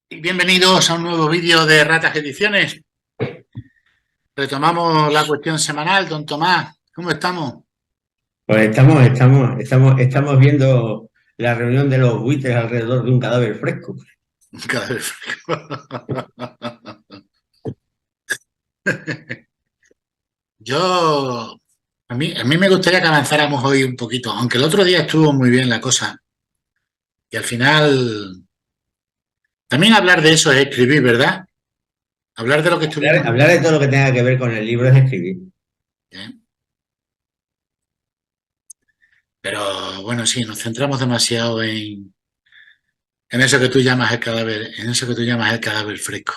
Bienvenidos a un nuevo vídeo de Ratas Ediciones. Retomamos la cuestión semanal, don Tomás. ¿Cómo estamos? Pues estamos viendo la reunión de los buitres alrededor de un cadáver fresco. Cada vez. Yo, a mí me gustaría que avanzáramos hoy un poquito, aunque el otro día estuvo muy bien la cosa. Y al final, también hablar de eso es escribir, ¿verdad? Hablar de lo que estuvimos. Hablar de todo lo que tenga que ver con el libro es escribir. ¿Eh? Pero bueno, sí, nos centramos demasiado en eso que tú llamas el cadáver, en eso que tú llamas el cadáver fresco.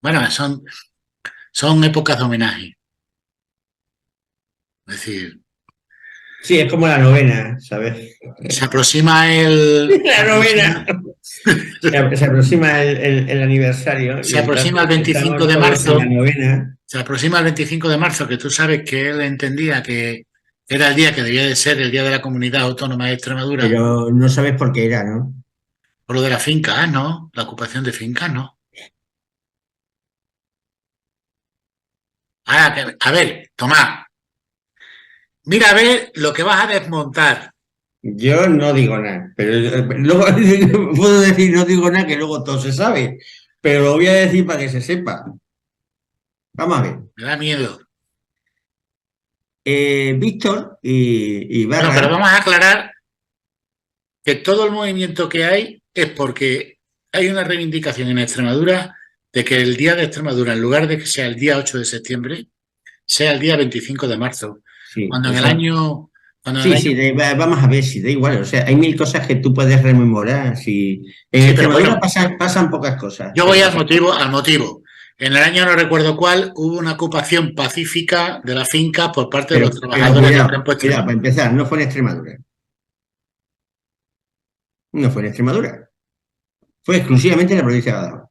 Bueno, son épocas de homenaje. Es decir, Sí, es como la novena, ¿sabes? se aproxima el, La novena. Se aproxima el aniversario y se aproxima el entonces estamos 25 de todos en la marzo, novena. se aproxima el 25 de marzo, que tú sabes que él entendía que era el día que debía de ser el día de la Comunidad Autónoma de Extremadura, Pero no sabes por qué era, ¿no? por lo de la finca, ¿no? La ocupación de fincas, ¿no? Ahora, a ver, Tomás, mira a ver lo que vas a desmontar. Yo no digo nada, pero luego puedo decir no digo nada que luego todo se sabe, pero lo voy a decir para que se sepa. Vamos a ver. Me da miedo. Víctor y Bueno, pero Barra. vamos a aclarar que todo el movimiento que hay es porque hay una reivindicación en Extremadura de que el día de Extremadura, en lugar de que sea el día 8 de septiembre, sea el día 25 de marzo, Sí, cuando en el eso. año, cuando en el Sí, año, sí, vamos a ver si da igual. O sea, hay mil cosas que tú puedes rememorar. Si en sí, pero Extremadura bueno, pasan pocas cosas, yo voy pero pasan. al motivo. En el año no recuerdo cuál, hubo una ocupación pacífica de la finca por parte de los Pero trabajadores del cuidado, campo cuidado, extremeño. para empezar, no fue en Extremadura. No fue en Extremadura. Fue exclusivamente en la provincia de Badajoz.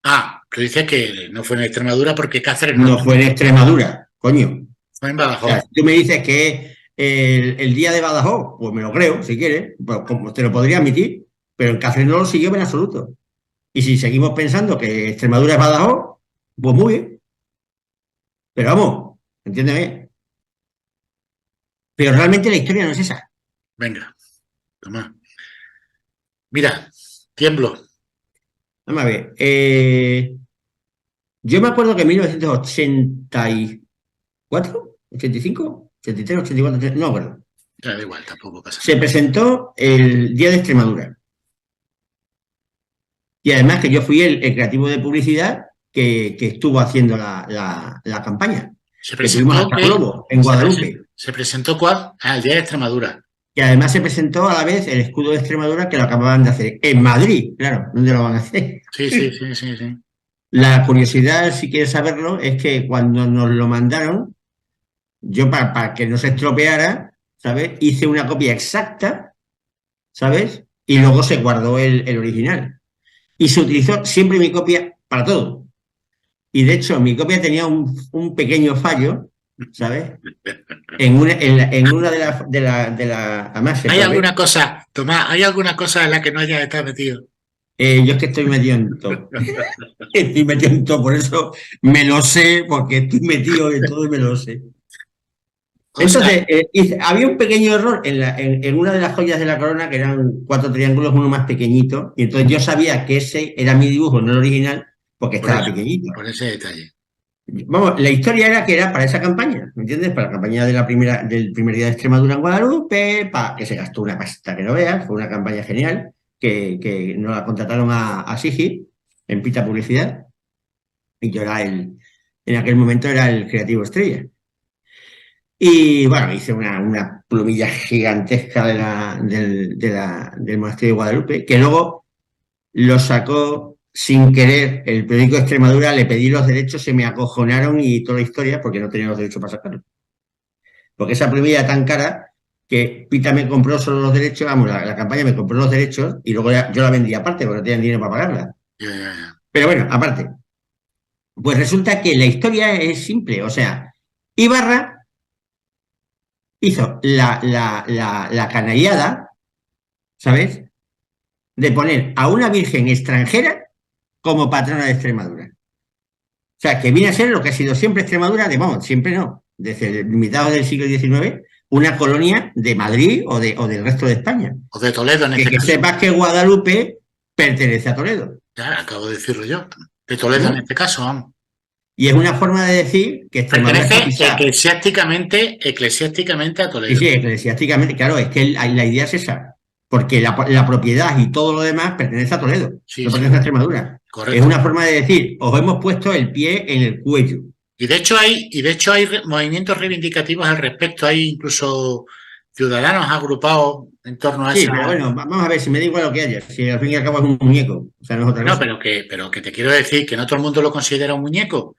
Ah, tú dices que no fue en Extremadura porque Cáceres no No fue en Extremadura, coño. fue en O sea, Badajoz. si tú me dices que es el día de Badajoz, pues me lo creo, si quieres, pues como te lo podría admitir, pero en Cáceres no lo siguió en absoluto. Y si seguimos pensando que Extremadura es Badajoz, pues muy bien. Pero vamos, entiéndeme. Pero realmente la historia no es esa. Venga, toma. Mira, tiemblo. Vamos a ver. Yo me acuerdo que en 1984, 85, 83, 84, no me acuerdo. Da igual, tampoco pasa Se nada. presentó el Día de Extremadura. Y además que yo fui el creativo de publicidad que estuvo haciendo la campaña. Se Que tuvimos presentó hasta que globo en Guadalupe. se presentó cuál? Ah, el día de Extremadura. Y además se presentó a la vez el escudo de Extremadura que lo acababan de hacer en Madrid. Claro, ¿dónde lo van a hacer? Sí, sí, sí, sí, sí. La curiosidad, si quieres saberlo, es que cuando nos lo mandaron, yo para que no se estropeara, ¿sabes? Hice una copia exacta, ¿sabes? Y luego se guardó el original. Y se utilizó siempre mi copia para todo. Y de hecho, mi copia tenía un pequeño fallo, ¿sabes? En una además se ¿Hay puede ver. alguna cosa, Tomás, hay alguna cosa en la que no hayas estado metido? Yo es que estoy metido en todo. Estoy metido en todo, por eso me lo sé, porque estoy metido en todo y me lo sé. O sea, Entonces, había un pequeño error en una de las joyas de la corona, que eran cuatro triángulos, uno más pequeñito, y entonces yo sabía que ese era mi dibujo, no el original, porque por estaba eso, pequeñito. por ese detalle. Vamos, la historia era que era para esa campaña, ¿me entiendes? Para la campaña del primer día de Extremadura en Guadalupe, para que se gastó una pasta que no veas, fue una campaña genial, que nos la contrataron a Sigi, en Pita Publicidad, y yo en aquel momento era el creativo estrella. Y bueno, hice una plumilla gigantesca del monasterio de Guadalupe, que luego lo sacó sin querer el periódico de Extremadura, le pedí los derechos, se me acojonaron y toda la historia, porque no tenía los derechos para sacarlo. Porque esa plumilla era tan cara que Pita me compró solo los derechos, vamos, la campaña me compró los derechos y luego yo la vendí aparte, porque no tenían dinero para pagarla. Ya, ya, ya. Pero bueno, aparte, pues resulta que la historia es simple, o sea, Ibarra hizo la canallada, ¿sabes? de poner a una virgen extranjera como patrona de Extremadura. O sea, que viene a ser lo que ha sido siempre Extremadura, vamos, siempre no, desde mitad del siglo XIX, una colonia de Madrid o del resto de España. O de Toledo, en este Que caso. sepas que Guadalupe pertenece a Toledo. Ya, acabo de decirlo yo. De Toledo, en este caso, vamos. Y es una forma de decir que Extremadura está pisada. Eclesiásticamente a Toledo. Sí, eclesiásticamente, claro, es que la idea es esa, porque la propiedad y todo lo demás pertenece a Toledo, no pertenece a Extremadura. Correcto. Es una forma de decir, os hemos puesto el pie en el cuello. Y de hecho hay movimientos reivindicativos al respecto, hay incluso ciudadanos agrupados en torno a sí, pero bueno, vamos a ver, si me da igual lo que haya, si al fin y al cabo es un muñeco, o sea, no es otra cosa. No, pero que te quiero decir que no todo el mundo lo considera un muñeco,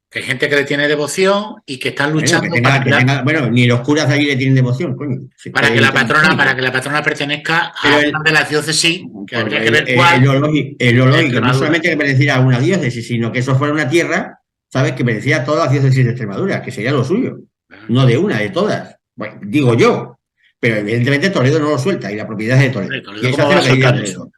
que hay gente que le tiene devoción y que están luchando bueno, ni los curas de allí le tienen devoción, coño. Para que la patrona pertenezca a una de las diócesis, que habría que ver cuál. Es lo lógico, no solamente que perteneciera a una diócesis, sino que eso fuera una tierra, ¿sabes? Que pertenecía a todas las diócesis de Extremadura, que sería lo suyo, no de una, de todas. Bueno, digo yo, pero evidentemente Toledo no lo suelta y la propiedad es de Toledo.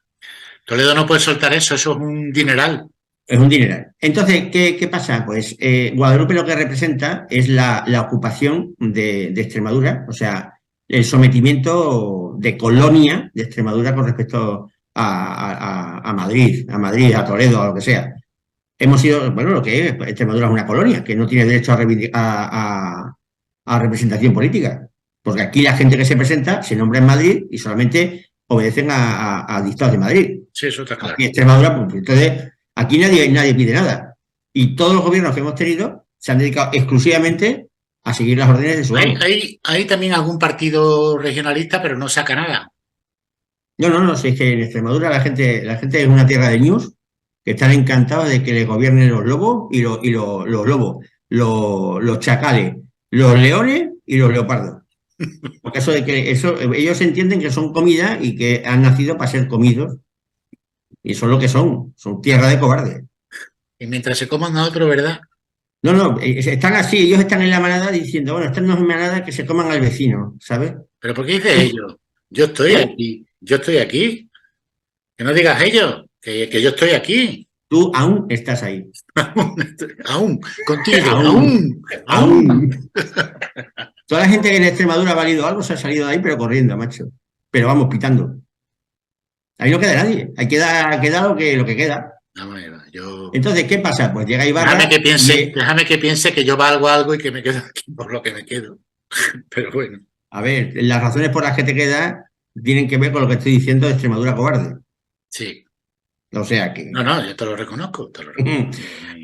Toledo no puede soltar eso es un dineral. Es un dineral. Entonces, ¿qué pasa? Pues Guadalupe lo que representa es la ocupación de Extremadura, o sea, el sometimiento de colonia de Extremadura con respecto a Madrid, a Toledo, a lo que sea. Hemos sido, bueno, lo que es, Extremadura es una colonia, que no tiene derecho a representación política, porque aquí la gente que se presenta se nombra en Madrid y solamente obedecen a dictados de Madrid. Sí, eso está claro. Aquí Extremadura, pues, entonces... Aquí nadie pide nada. Y todos los gobiernos que hemos tenido se han dedicado exclusivamente a seguir las órdenes de su amo. Hay también algún partido regionalista, pero no saca nada. No, si es que en Extremadura la gente es una tierra de ñus que están encantados de que les gobiernen los lobos y los lobos, los chacales, los leones y los leopardos. Porque ellos entienden que son comida y que han nacido para ser comidos. Y son lo que son tierra de cobardes. Y mientras se coman a otro, ¿verdad? No, están así, ellos están en la manada diciendo, bueno, esta no es manada, que se coman al vecino, ¿sabes? ¿Pero por qué dice ellos? Yo estoy aquí. Que no digas ellos, que yo estoy aquí. Tú aún estás ahí. Aún, contigo, aún. Toda la gente que en Extremadura ha valido algo se ha salido de ahí, pero corriendo, macho. Pero vamos, pitando. Ahí no queda nadie. Ahí queda lo que queda. Entonces, ¿qué pasa? Pues llega Ibarra... Déjame que piense que yo valgo algo y que me quedo aquí por lo que me quedo. Pero bueno. A ver, las razones por las que te quedas tienen que ver con lo que estoy diciendo de Extremadura cobarde. Sí. O sea que... No, yo te lo reconozco.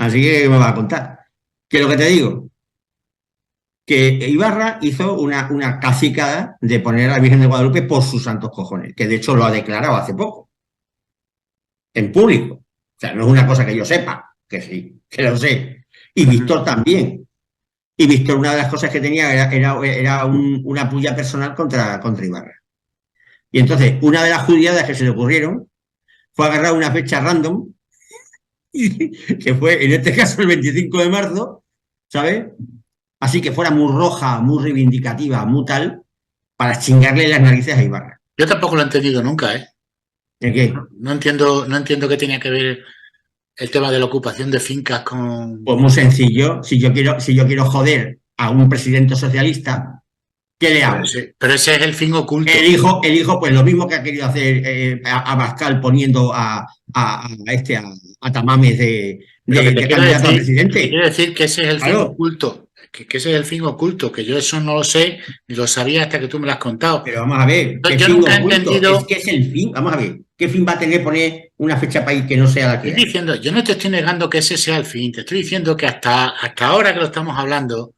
Así que me vas a contar. Que lo que te digo... que Ibarra hizo una cacicada de poner a la Virgen de Guadalupe por sus santos cojones, que de hecho lo ha declarado hace poco, en público. O sea, no es una cosa que yo sepa, que sí, que lo sé. Y Víctor también. Y Víctor, una de las cosas que tenía era una puya personal contra Ibarra. Y entonces, una de las judiadas que se le ocurrieron fue agarrar una fecha random, que fue, en este caso, el 25 de marzo, ¿sabes? Así que fuera muy roja, muy reivindicativa, muy tal, para chingarle las narices a Ibarra. Yo tampoco lo he entendido nunca, ¿eh? ¿De qué? No entiendo qué tenía que ver el tema de la ocupación de fincas con... Pues muy sencillo. Si yo quiero joder a un presidente socialista, ¿qué le hago? Pero ese es el fin oculto. El hijo, pues lo mismo que ha querido hacer a Bascal poniendo a Tamames de candidato a presidente. Quiero decir que ese es el fin oculto. Que ese es el fin oculto, que yo eso no lo sé ni lo sabía hasta que tú me lo has contado. Pero vamos a ver, yo nunca he entendido... Es que es el fin, vamos a ver, ¿qué fin va a tener poner una fecha para ir que no sea la que estoy diciendo, yo no te estoy negando que ese sea el fin, te estoy diciendo que hasta ahora que lo estamos hablando,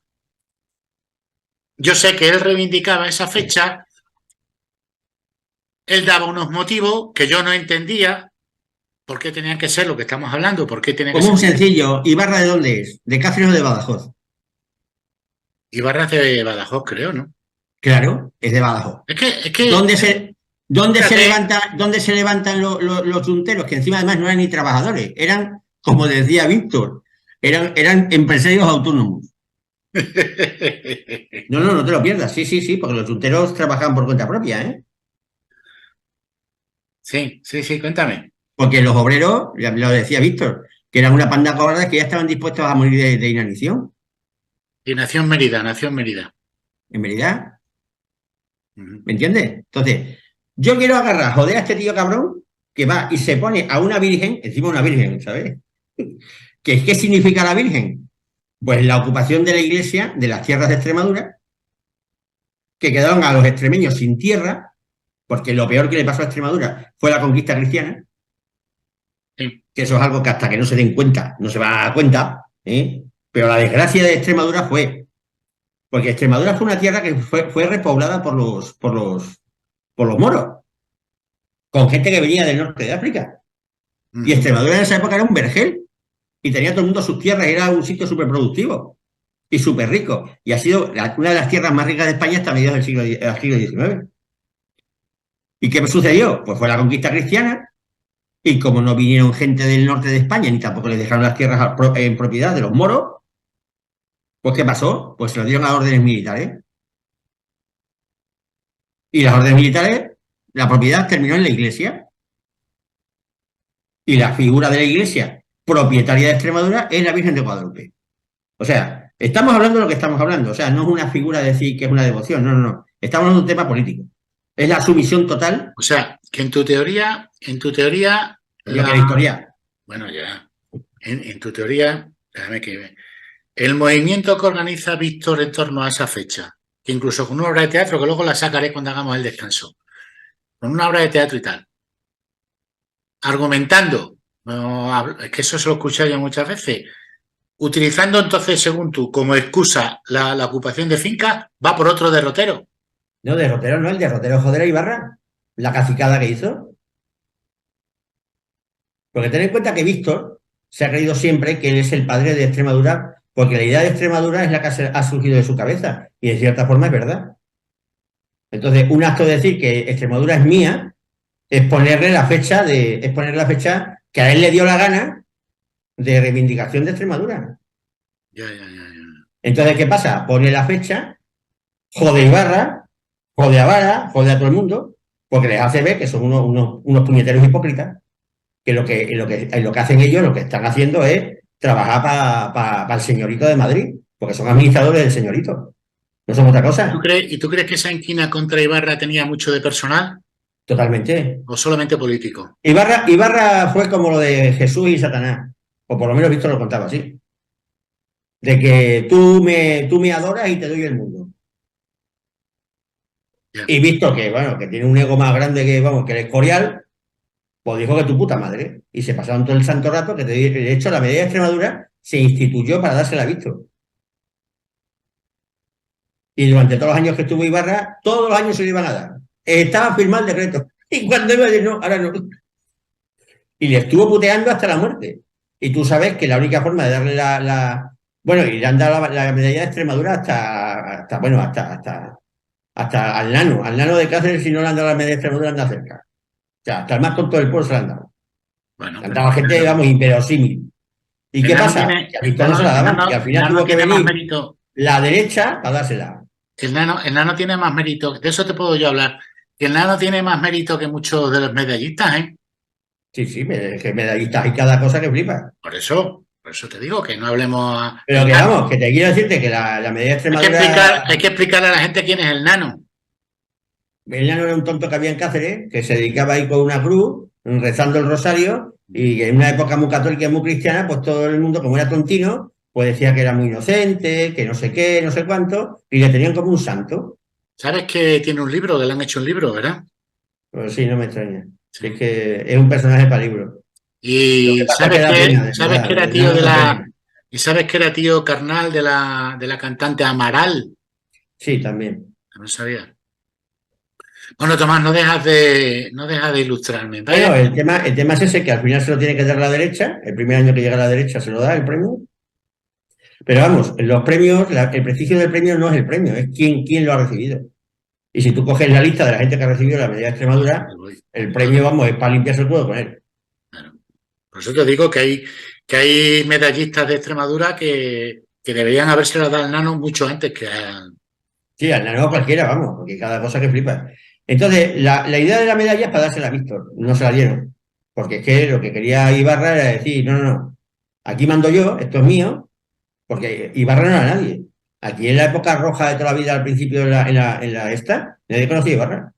yo sé que él reivindicaba esa fecha, él daba unos motivos que yo no entendía. ¿Por qué tenían que ser lo que estamos hablando? ¿Por qué tenían que ser? Como un sencillo, ¿Ibarra de dónde es? ¿De Cáceres o de Badajoz? Ibarra es de Badajoz, creo, ¿no? Claro, es de Badajoz. Es que ¿Dónde se levantan los yunteros? Que encima además no eran ni trabajadores, eran, como decía Víctor, eran empresarios autónomos. No te lo pierdas, sí, porque los yunteros trabajan por cuenta propia, ¿eh? Sí, sí, sí, cuéntame. Porque los obreros, ya lo decía Víctor, que eran una panda de cobardes que ya estaban dispuestos a morir de inanición, Y nació en Mérida, nació en Mérida. en realidad. Ujú. ¿Me entiendes? Entonces, yo quiero agarrar, joder a este tío cabrón que va y se pone a una virgen, encima una virgen, ¿sabes? ¿Qué significa la virgen? Pues la ocupación de la iglesia de las tierras de Extremadura, que quedaron a los extremeños sin tierra, porque lo peor que le pasó a Extremadura fue la conquista cristiana, Sí, que eso es algo que hasta que no se den cuenta, no se va a dar cuenta, ¿eh? Pero la desgracia de Extremadura fue, porque Extremadura fue una tierra que fue repoblada por los moros, con gente que venía del norte de África. Y ujú. Extremadura en esa época era un vergel y tenía todo el mundo sus tierras, era un sitio súper productivo y súper rico. Y ha sido una de las tierras más ricas de España hasta mediados del siglo XIX. ¿Y qué sucedió? Pues fue la conquista cristiana y como no vinieron gente del norte de España ni tampoco les dejaron las tierras en propiedad de los moros, pues ¿qué pasó? Pues se lo dieron a órdenes militares. Y las órdenes militares, la propiedad terminó en la iglesia. Y la figura de la iglesia propietaria de Extremadura es la Virgen de Guadalupe. O sea, estamos hablando de lo que estamos hablando. O sea, no es una figura de decir que es una devoción. No, no, no. Estamos hablando de un tema político. Es la sumisión total O sea, que en tu teoría, de lo que la historia. bueno, ya, en tu teoría, déjame que el movimiento que organiza Víctor en torno a esa fecha, que incluso con una obra de teatro, que luego la sacaré cuando hagamos el descanso, con una obra de teatro y tal, argumentando, no, es que eso se lo he escuchado yo muchas veces, utilizando entonces, según tú, como excusa la ocupación de fincas, va por otro derrotero. No, derrotero no, el derrotero joder a Ibarra. La cacicada que hizo. Porque ten en cuenta que Víctor se ha creído siempre que él es el padre de Extremadura, porque la idea de Extremadura es la que ha surgido de su cabeza. Y de cierta forma es verdad. Entonces, un acto de decir que Extremadura es mía es ponerle es ponerle la fecha que a él le dio la gana de reivindicación de Extremadura. Ya, ya, ya, ya. Entonces, ¿qué pasa? Pone la fecha, jode a Ibarra, jode a Vara, jode a todo el mundo, porque les hace ver que son unos puñeteros hipócritas, que lo que hacen ellos, lo que están haciendo es trabajar para el señorito de Madrid, porque son administradores del señorito, no son otra cosa, Y tú crees que esa inquina contra Ibarra tenía mucho de personal totalmente. o solamente político? Ibarra fue como lo de Jesús y Satanás, o por lo menos Víctor lo contaba así, de que tú me adoras y te doy el mundo. Ya. Y Víctor, que bueno, que tiene un ego más grande que, vamos, que el Escorial, pues dijo que tu puta madre. Y se pasaron todo el santo rato que de hecho la medida de Extremadura se instituyó para dársela a Víctor. Y durante todos los años que estuvo Ibarra, todos los años se le iban a dar. Estaba firmado el decreto. Y cuando iba a decir, no, ahora no. Y le estuvo puteando hasta la muerte. Y tú sabes que la única forma de darle bueno, y le han dado la medalla de Extremadura bueno, hasta al nano de Cáceres, si no le han dado la medalla de Extremadura, anda cerca. O sea, hasta el más tonto del pueblo se la han dado. Bueno, Le han pero dado a gente, vamos, inverosímil. ¿Y qué pasa? Que a Víctor no se la daban. Y al El final nano tuvo que tiene más venir mérito. la derecha para dársela. El nano tiene más mérito. De eso te puedo yo hablar. Que el nano tiene más mérito que muchos de los medallistas, ¿eh? Sí, sí, que medallistas y cada cosa que flipa. Por eso te digo que no hablemos. Pero que vamos, que te quiero decirte que la medalla de Extremadura. Hay que explicarle a la gente quién es el nano. El nano era un tonto que había en Cáceres, que se dedicaba ahí con una cruz, rezando el rosario, y que en una época muy católica y muy cristiana, pues todo el mundo, como era tontino, pues decía que era muy inocente, que no sé qué, no sé cuánto, y le tenían como un santo. ¿Sabes que tiene un libro? Que le han hecho un libro, ¿verdad? Pues sí, no me extraña. Sí. Es que es un personaje para libro. Lo que Y pasa es que da pena, de sabes verdad, que era el tío nano de da la. pena. Y sabes que era tío carnal de la cantante Amaral. Sí, también. No sabía. Bueno, Tomás, no dejas de ilustrarme. Vaya. Bueno, el tema es ese, que al final se lo tiene que dar la derecha, el primer año que llega a la derecha se lo da el premio, pero vamos, los premios, el prestigio del premio no es el premio, es quién lo ha recibido. Y si tú coges la lista de la gente que ha recibido la medalla de Extremadura, el premio, vamos, es para limpiarse el culo con él. Claro. Por eso te digo que hay medallistas de Extremadura que deberían haberse dado al nano mucho antes que a. Sí, al nano cualquiera, vamos, porque cada cosa que flipa. Entonces, la idea de la medalla es para dársela a Víctor, no se la dieron. Porque es que lo que quería Ibarra era decir, no, no, no, aquí mando yo, esto es mío, porque Ibarra no era nadie. Aquí en la época roja de toda la vida, al principio en la esta, nadie conocía a Ibarra.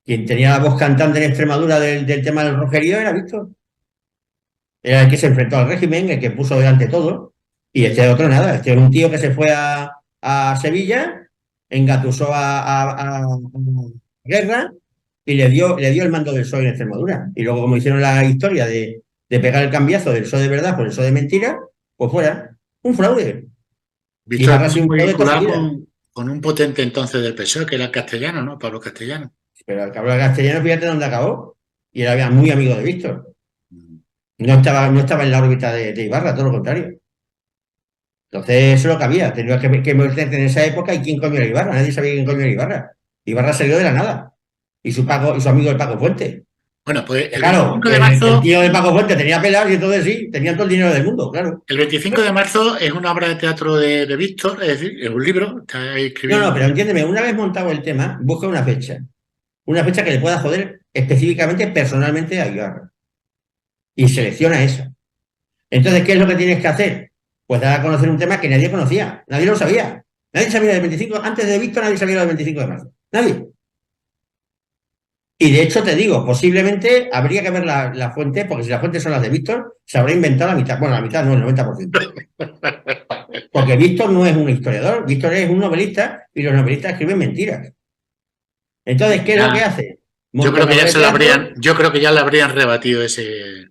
Quien tenía la voz cantante en Extremadura del tema del rojerío era Víctor. Era el que se enfrentó al régimen, el que puso delante todo. Y este otro nada, este era un tío que se fue a Sevilla, engatusó a Guerra y le dio el mando del PSOE en Extremadura. Y luego, como hicieron la historia de pegar el cambiazo del PSOE de verdad por el PSOE de mentira, pues fuera un fraude. Y Víctor Ibarra ha estuvo sido un muy fraude toda su vinculado vida. con un potente entonces del PSOE, que era Castellano, ¿no? Pablo Castellano. Pero el cabrón castellano, fíjate dónde acabó. Y era muy amigo de Víctor. Mm. No estaba en la órbita de Ibarra, todo lo contrario. Entonces, eso es lo que había. Tenía que meterte en esa época y quién coño era Ibarra. Nadie sabía quién coño era Ibarra. Ibarra salió de la nada. Y su amigo el Paco Fuente. Bueno, pues Que claro, el tío de Paco Fuente tenía pelados y entonces sí, tenían todo el dinero del mundo, claro. el 25 de marzo es una obra de teatro de Víctor, es decir, es un libro, está ahí No, escribiendo. no, pero entiéndeme, una vez montado el tema, busca una fecha. Una fecha que le pueda joder específicamente, personalmente a Ibarra. Y selecciona esa. Entonces, ¿qué es lo que tienes que hacer? Pues dar a conocer un tema que nadie conocía, nadie lo sabía. Nadie sabía del 25, antes de Víctor nadie sabía del 25 de marzo. Nadie. Y de hecho te digo, posiblemente habría que ver la fuente, porque si las fuentes son las de Víctor, se habrá inventado la mitad. Bueno, la mitad no, el 90%. Porque Víctor no es un historiador, Víctor es un novelista y los novelistas escriben mentiras. Entonces, ¿qué es lo que hace? Yo Monta creo una que ya obra de teatro. yo creo que ya le habrían rebatido ese.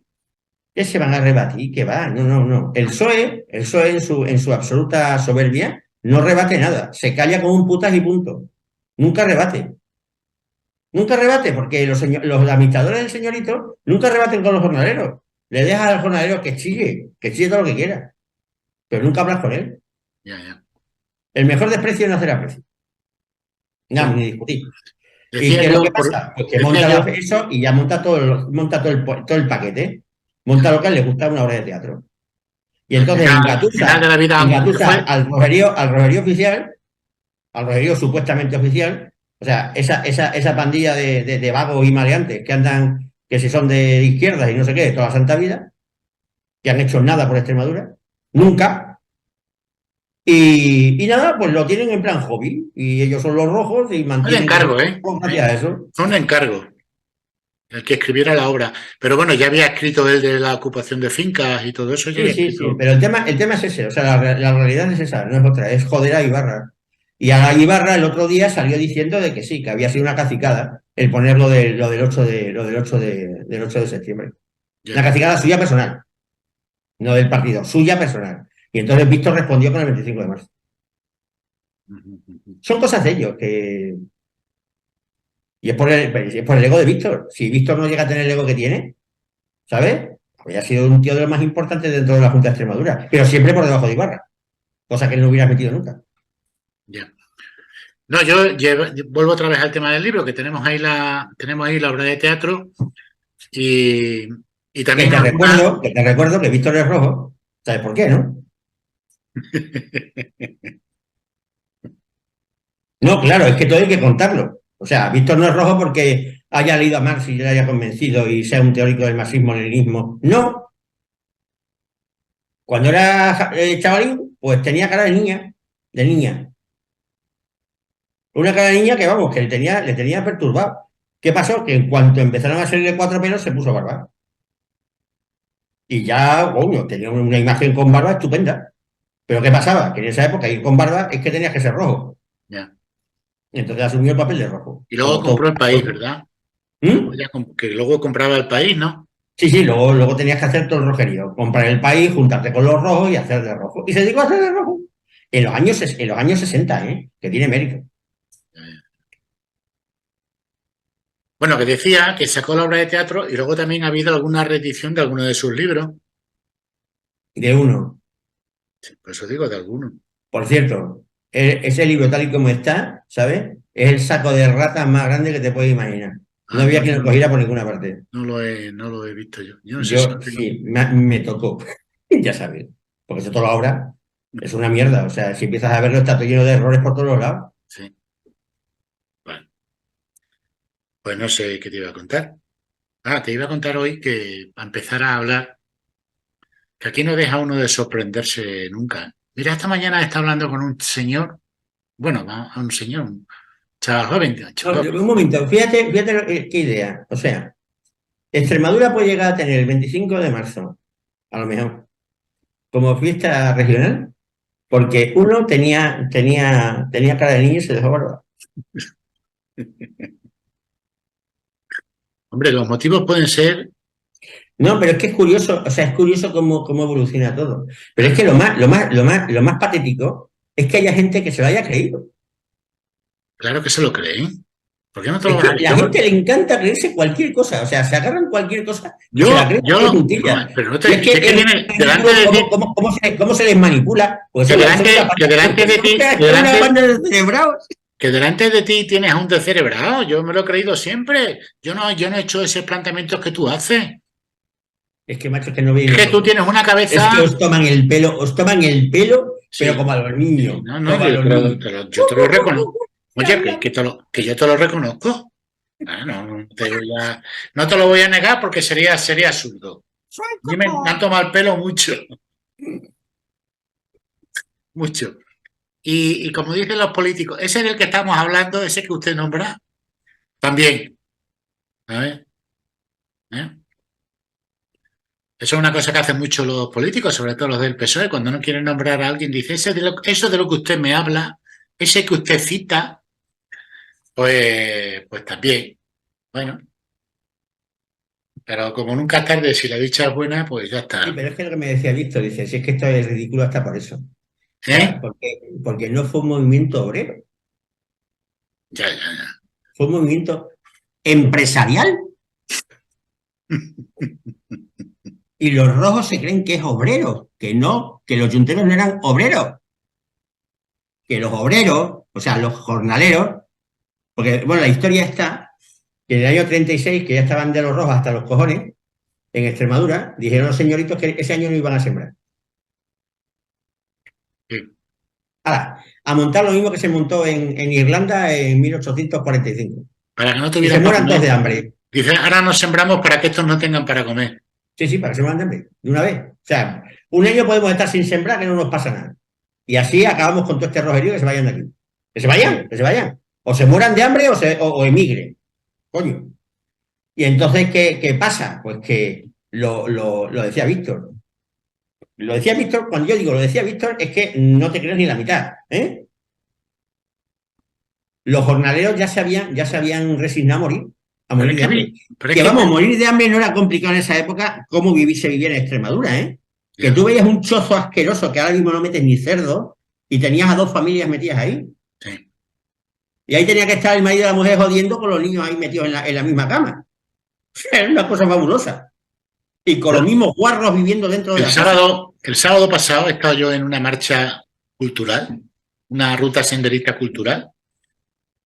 ¿Qué se van a rebatir? ¿Qué va? No, no, no. El PSOE en su absoluta soberbia no rebate nada. Se calla como un putas y punto. Nunca rebate. Nunca rebate porque los administradores del señorito nunca rebaten con los jornaleros. Le dejas al jornalero que chille todo lo que quiera. Pero nunca hablas con él. Ya, ya. El mejor desprecio es no hacer aprecio. Pues, No, ni discutir. ¿Y decía qué es lo que yo, pasa? Pues que decía monta yo, eso y ya monta todo el paquete. Monta lo que le gusta una obra de teatro. Y entonces al final de la vida, aunque engatusa fue. al rojerío oficial, al rojerío supuestamente oficial, o sea, esa pandilla de vagos y maleantes que andan, que si son de izquierdas y no sé qué, de toda la santa vida, que han hecho nada por Extremadura, nunca. Y nada, pues lo tienen en plan hobby. Y ellos son los rojos y Fue un mantienen que son encargo, los ¿eh? rojos gracias a eso. Fue un encargo el que escribiera la obra. Pero bueno, ya había escrito él de la ocupación de fincas y todo eso, ya Sí, había sí, sí, escrito. pero el tema es ese, o sea, la realidad es esa, no es otra, es joder a Ibarra. Y a la Ibarra el otro día salió diciendo de que sí, que había sido una cacicada el poner lo del 8 de septiembre. Una Ya. cacicada suya personal, no del partido, suya personal. Y entonces Víctor respondió con el 25 de marzo. Son cosas de ellos que... Y es por el ego de Víctor. Si Víctor no llega a tener el ego que tiene, ¿sabes? Habría sido un tío de los más importantes dentro de la Junta de Extremadura, pero siempre por debajo de Ibarra, cosa que él no hubiera metido nunca. Ya. No, vuelvo otra vez al tema del libro, que tenemos ahí la obra de teatro y, y Que también te alguna. recuerdo, que te recuerdo que Víctor es rojo. ¿Sabes por qué, no? No, claro, es que todo hay que contarlo. O sea, Víctor no es rojo porque haya leído a Marx y le haya convencido y sea un teórico del marxismo-leninismo. No. Cuando era chavalín, pues tenía cara de niña. De niña. Una cara de niña que, vamos, que le tenía perturbado. ¿Qué pasó? Que en cuanto empezaron a salirle cuatro pelos, se puso barba. Y ya, bueno, tenía una imagen con barba estupenda. Pero ¿qué pasaba? Que en esa época ir con barba es que tenías que ser rojo. Ya. Y entonces asumió el papel de rojo, Y luego como todo. compró El País, ¿verdad? ¿Mm? Que luego compraba El País, ¿no? Sí, sí, luego tenías que hacer todo el rojerío. Comprar el país, juntarte con los rojos y hacer de rojo. Y se dedicó a hacer de rojo. En los años 60, ¿eh? Que tiene mérito. Bueno, que decía que sacó la obra de teatro y luego también ha habido alguna reedición de alguno de sus libros. De uno. Por eso digo de alguno. Por cierto, ese libro tal y como está, ¿sabes? Es el saco de ratas más grande que te puedes imaginar. No Ah, había quien lo cogiera por ninguna parte. no lo he visto yo. Yo no sé si lo Yo, tengo. sí, me tocó. Ya sabes. Porque eso toda la obra es una mierda. O sea, si empiezas a verlo, está todo lleno de errores por todos los lados. Sí. Vale. Pues no sé qué te iba a contar. Ah, te iba a contar hoy que a empezar a hablar, que aquí no deja uno de sorprenderse nunca. Mira, esta mañana está hablando con un señor, bueno, a un señor, un chaval joven, No, chaval, un momento, fíjate qué idea. O sea, Extremadura puede llegar a tener el 25 de marzo, a lo mejor, como fiesta regional, porque uno tenía cara de niño y se dejó barba. hombre, los motivos pueden ser, No, pero es que es curioso, o sea, es curioso cómo evoluciona todo. Pero es que lo más patético es que haya gente que se lo haya creído. claro que se lo creen. ¿Por qué no te lo Es vas a que la creer? gente le encanta creerse cualquier cosa, o sea, se agarran cualquier cosa y se la Yo, creen de yo, puntillas. pero no Y es te, que sé que es viene delante ridículo de cómo, ti, cómo, cómo se les manipula, pues que son una delante, que banda, delante de ti, que son una delante, banda de cerebrados. que delante de ti tienes a un descerebrado. Yo me lo he creído siempre. Yo no he hecho ese planteamiento que tú haces. Es que, macho, es que no veis Es que tú nosotros. tienes una Es que cabeza. os toman el pelo, pero Sí, como a los niños, sí, no, no, como a yo, los niños. yo te lo reconozco. Bla, Oye, bla. que yo te lo reconozco. Ah, no, no te lo voy a negar porque sería absurdo. Dime, me han tomado el pelo mucho, mucho. Y como dicen los políticos, ese del que estamos hablando, ese que usted nombra, también. ¿Sabes? ¿Eh? Eso es una cosa que hacen mucho los políticos, sobre todo los del PSOE, cuando no quieren nombrar a alguien, dice, eso de lo que usted me habla, ese que usted cita, pues también. Bueno, pero como nunca es tarde, si la dicha es buena, pues ya Sí, está. pero es que lo que me decía Víctor, dice, si es que esto es ridículo hasta por eso. O sea, ¿Eh? porque no fue un movimiento obrero, Ya, ya, ya. fue un movimiento empresarial. Y los rojos se creen que es obrero, que no, que los yunteros no eran obreros, que los obreros, o sea, los jornaleros, porque, bueno, la historia está que en el año 36, que ya estaban de los rojos hasta los cojones, en Extremadura, dijeron los señoritos que ese año no iban a sembrar. Sí. Ahora, a montar lo mismo que se montó en Irlanda en 1845. Para que no Y se tuvieran para mueran todos comer. de hambre. Dice, ahora nos sembramos para que estos no tengan para comer. Sí, sí, para que se mueran de hambre, de una vez. O sea, un año podemos estar sin sembrar que no nos pasa nada. Y así acabamos con todo este rojerío que se vayan de aquí. Que se vayan, que se vayan. O se mueran de hambre o emigren. Coño. Y entonces, ¿qué pasa? Pues que lo decía Víctor. Lo decía Víctor, cuando yo digo lo decía Víctor, es que no te crees ni la mitad. ¿Eh? Los jornaleros ya se habían resignado a Pero morir es de que, hambre. pero es Que que, vamos, morir de hambre no era complicado en esa época, como se vivía en Extremadura, ¿eh? Que ya, tú veías un chozo asqueroso que ahora mismo no metes ni cerdo y tenías a dos familias metidas ahí. sí. Y ahí tenía que estar el marido y la mujer jodiendo con los niños ahí metidos en la misma cama. Era una cosa fabulosa. Y con los mismos guarros viviendo dentro de la casa. El sábado pasado he estado yo en una marcha cultural, una ruta senderista cultural,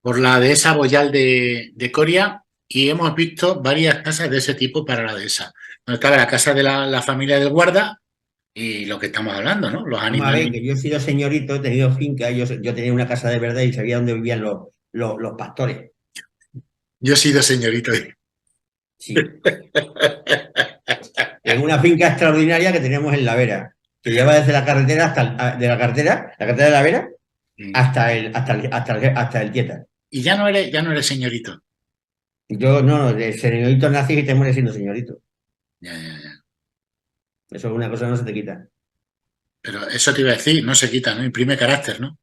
por la dehesa Boyal de Coria, y hemos visto varias casas de ese tipo para la dehesa. Donde estaba la casa de la familia del guarda y lo que estamos hablando, ¿no? Los Vamos a ver, animales. que yo he sido señorito, he tenido finca, yo tenía una casa de verdad y sabía dónde vivían los pastores. Yo he sido señorito. Sí. En una finca extraordinaria que teníamos en La Vera, que lleva desde la carretera de la carretera de La Vera, hasta el Tieta. Y ya no eres señorito. Yo no, de señorito nací y te mueres siendo señorito. Ya, ya, ya. Eso es una cosa que no se te quita. Pero eso te iba a decir, no se quita, ¿no? Imprime carácter, ¿no?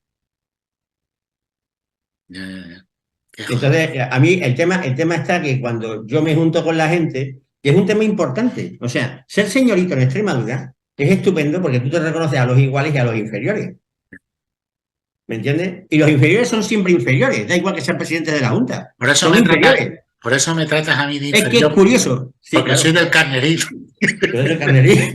Ya, ya, ya. Qué joder. Entonces, a mí el tema está que cuando yo me junto con la gente, que es un tema importante, o sea, ser señorito en Extremadura es estupendo porque tú te reconoces a los iguales y a los inferiores. ¿Me entiendes? Y los inferiores son siempre inferiores, da igual que sean presidentes de la Junta, Por eso son inferiores. por eso me tratas a mí de Es que es inferior, curioso. Sí, porque soy claro, del carneril. pero es de carnería.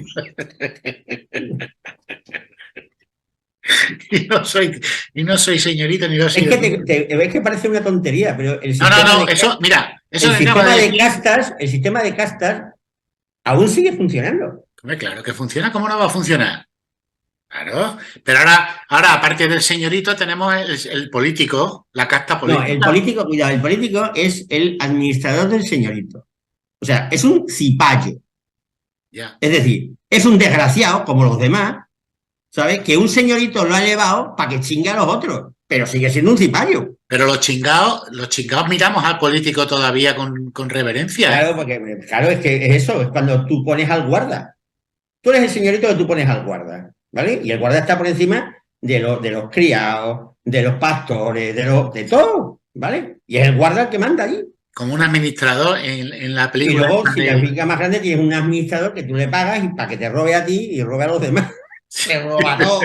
Y no soy señorito ni lo Es soy. que te ves que parece una tontería, pero el No, sistema no, de, eso, mira, eso el que acabas sistema de de decir, castas, el sistema de castas aún sigue funcionando. hombre, claro que funciona, ¿cómo no va a funcionar? Claro. Pero ahora, aparte del señorito, tenemos el político, la casta No, el política. político, cuidado, el político es el administrador del señorito. O sea, es un cipayo. Ya. Es decir, es un desgraciado, como los demás, ¿sabes? Que un señorito lo ha elevado para que chingue a los otros, pero sigue siendo un cipayo. Pero los chingados miramos al político todavía con reverencia, ¿eh? Claro, porque, claro, es que es eso, es cuando tú pones al guarda. Tú eres el señorito que tú pones al guarda, ¿vale? Y el guarda está por encima de los criados, de los pastores, de todo, ¿vale? Y es el guarda el que manda allí. Como un administrador en la Y película luego, esta si la finca más grande, tienes un administrador que tú le pagas y para que te robe a ti y robe a los demás. Se roba todo.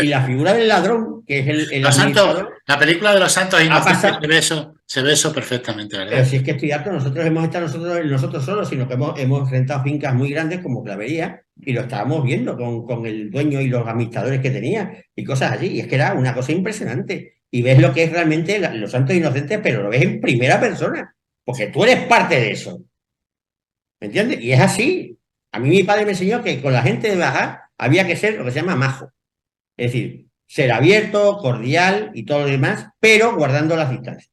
Y la figura del ladrón, que es el Los santos, administrador, la película de los santos ha inocentes pasado. se ve eso perfectamente, Pero ¿verdad? si es que estoy harto, nosotros hemos estado nosotros solos, sino que hemos rentado fincas muy grandes como Clavería y lo estábamos viendo con el dueño y los administradores que tenía y cosas así. Y es que era una cosa impresionante. Y ves lo que es realmente los santos inocentes, pero lo ves en primera persona, porque tú eres parte de eso. ¿Me entiendes? Y es así. A mí mi padre me enseñó que con la gente de Baja había que ser lo que se llama majo. Es decir, ser abierto, cordial y todo lo demás, pero guardando las distancias.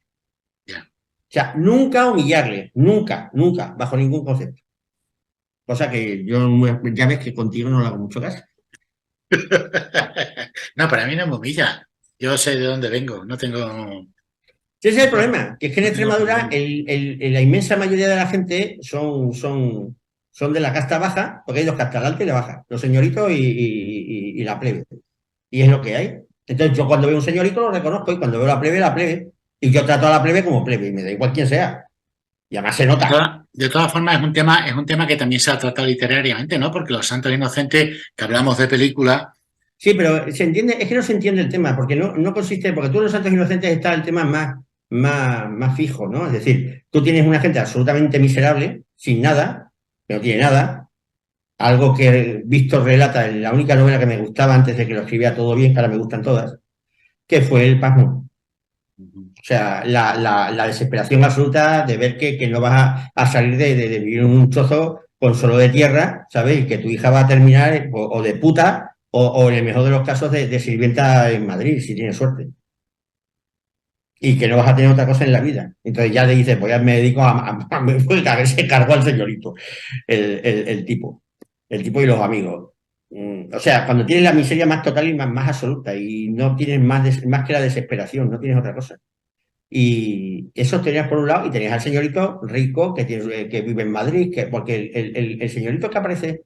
Ya. O sea, nunca humillarle, nunca, nunca, bajo ningún concepto. Cosa que yo ya ves que contigo no le hago mucho caso. No, para mí no me humilla. Yo sé de dónde vengo, no tengo, Ese es el problema, que es que en no tengo Extremadura problema. la inmensa mayoría de la gente son de la casta baja, porque hay dos castas, la alta y la baja, los señoritos y la plebe. Y es lo que hay. Entonces yo cuando veo un señorito lo reconozco y cuando veo la plebe, y yo trato a la plebe como plebe, y me da igual quién sea. Y además se nota. De todas formas, es un tema que también se ha tratado literariamente, ¿no? Porque Los Santos Inocentes, que hablamos de película, Sí, pero se entiende, es que no se entiende el tema, porque no consiste, porque tú en los santos inocentes está el tema más fijo, ¿no? Es decir, tú tienes una gente absolutamente miserable, sin nada, que no tiene nada, algo que Víctor relata en la única novela que me gustaba antes de que lo escribiera todo bien, que ahora me gustan todas, que fue El Pasmo. O sea, la desesperación absoluta de ver que no vas a salir de vivir en un chozo con solo de tierra, ¿sabes? Y que tu hija va a terminar o de puta o en el mejor de los casos de sirvienta en Madrid, si tienes suerte. Y que no vas a tener otra cosa en la vida. Entonces ya le dices, pues ya me dedico a ver se cargó al señorito, el tipo. El tipo y los amigos. O sea, cuando tienes la miseria más total y más absoluta y no tienes más que la desesperación, no tienes otra cosa. Y eso tenías por un lado, y tenías al señorito rico que vive en Madrid, porque el señorito que aparece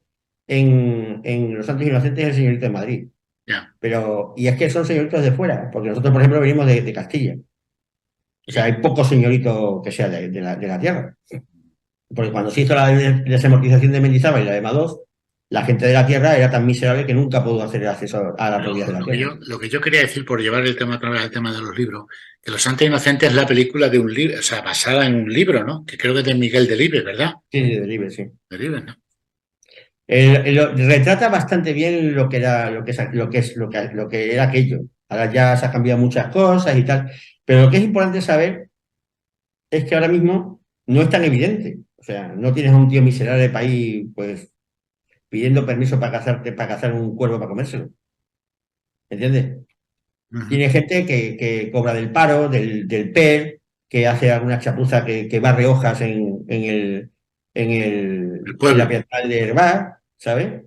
en Los Santos Inocentes es el señorito de Madrid. ya, Pero, y es que son señoritos de fuera, porque nosotros, por ejemplo, venimos de Castilla. O sea, sí. hay pocos señoritos que sean de la tierra. Porque cuando se hizo la desamortización de Mendizábal y la de Madoz, la gente de la tierra era tan miserable que nunca pudo hacer el acceso a la propiedad de la tierra. Lo que yo quería decir, por llevar el tema otra vez al tema de los libros, que Los Santos Inocentes es la película de un libro, o sea, basada en un libro, ¿no? Que creo que es de Miguel Delibes, ¿verdad? Sí, sí, de libre, sí. Delibes, ¿no? Retrata bastante bien lo que era, lo que era aquello. Ahora ya se han cambiado muchas cosas y tal. Pero lo que es importante saber es que ahora mismo no es tan evidente. O sea, no tienes a un tío miserable de país, pues, pidiendo permiso para cazar un cuervo para comérselo. ¿Entiendes? Ujú. Tiene gente que cobra del paro, del PER, que hace alguna chapuza que barre hojas El en la pueblo. peatonal de Herbar, ¿sabes?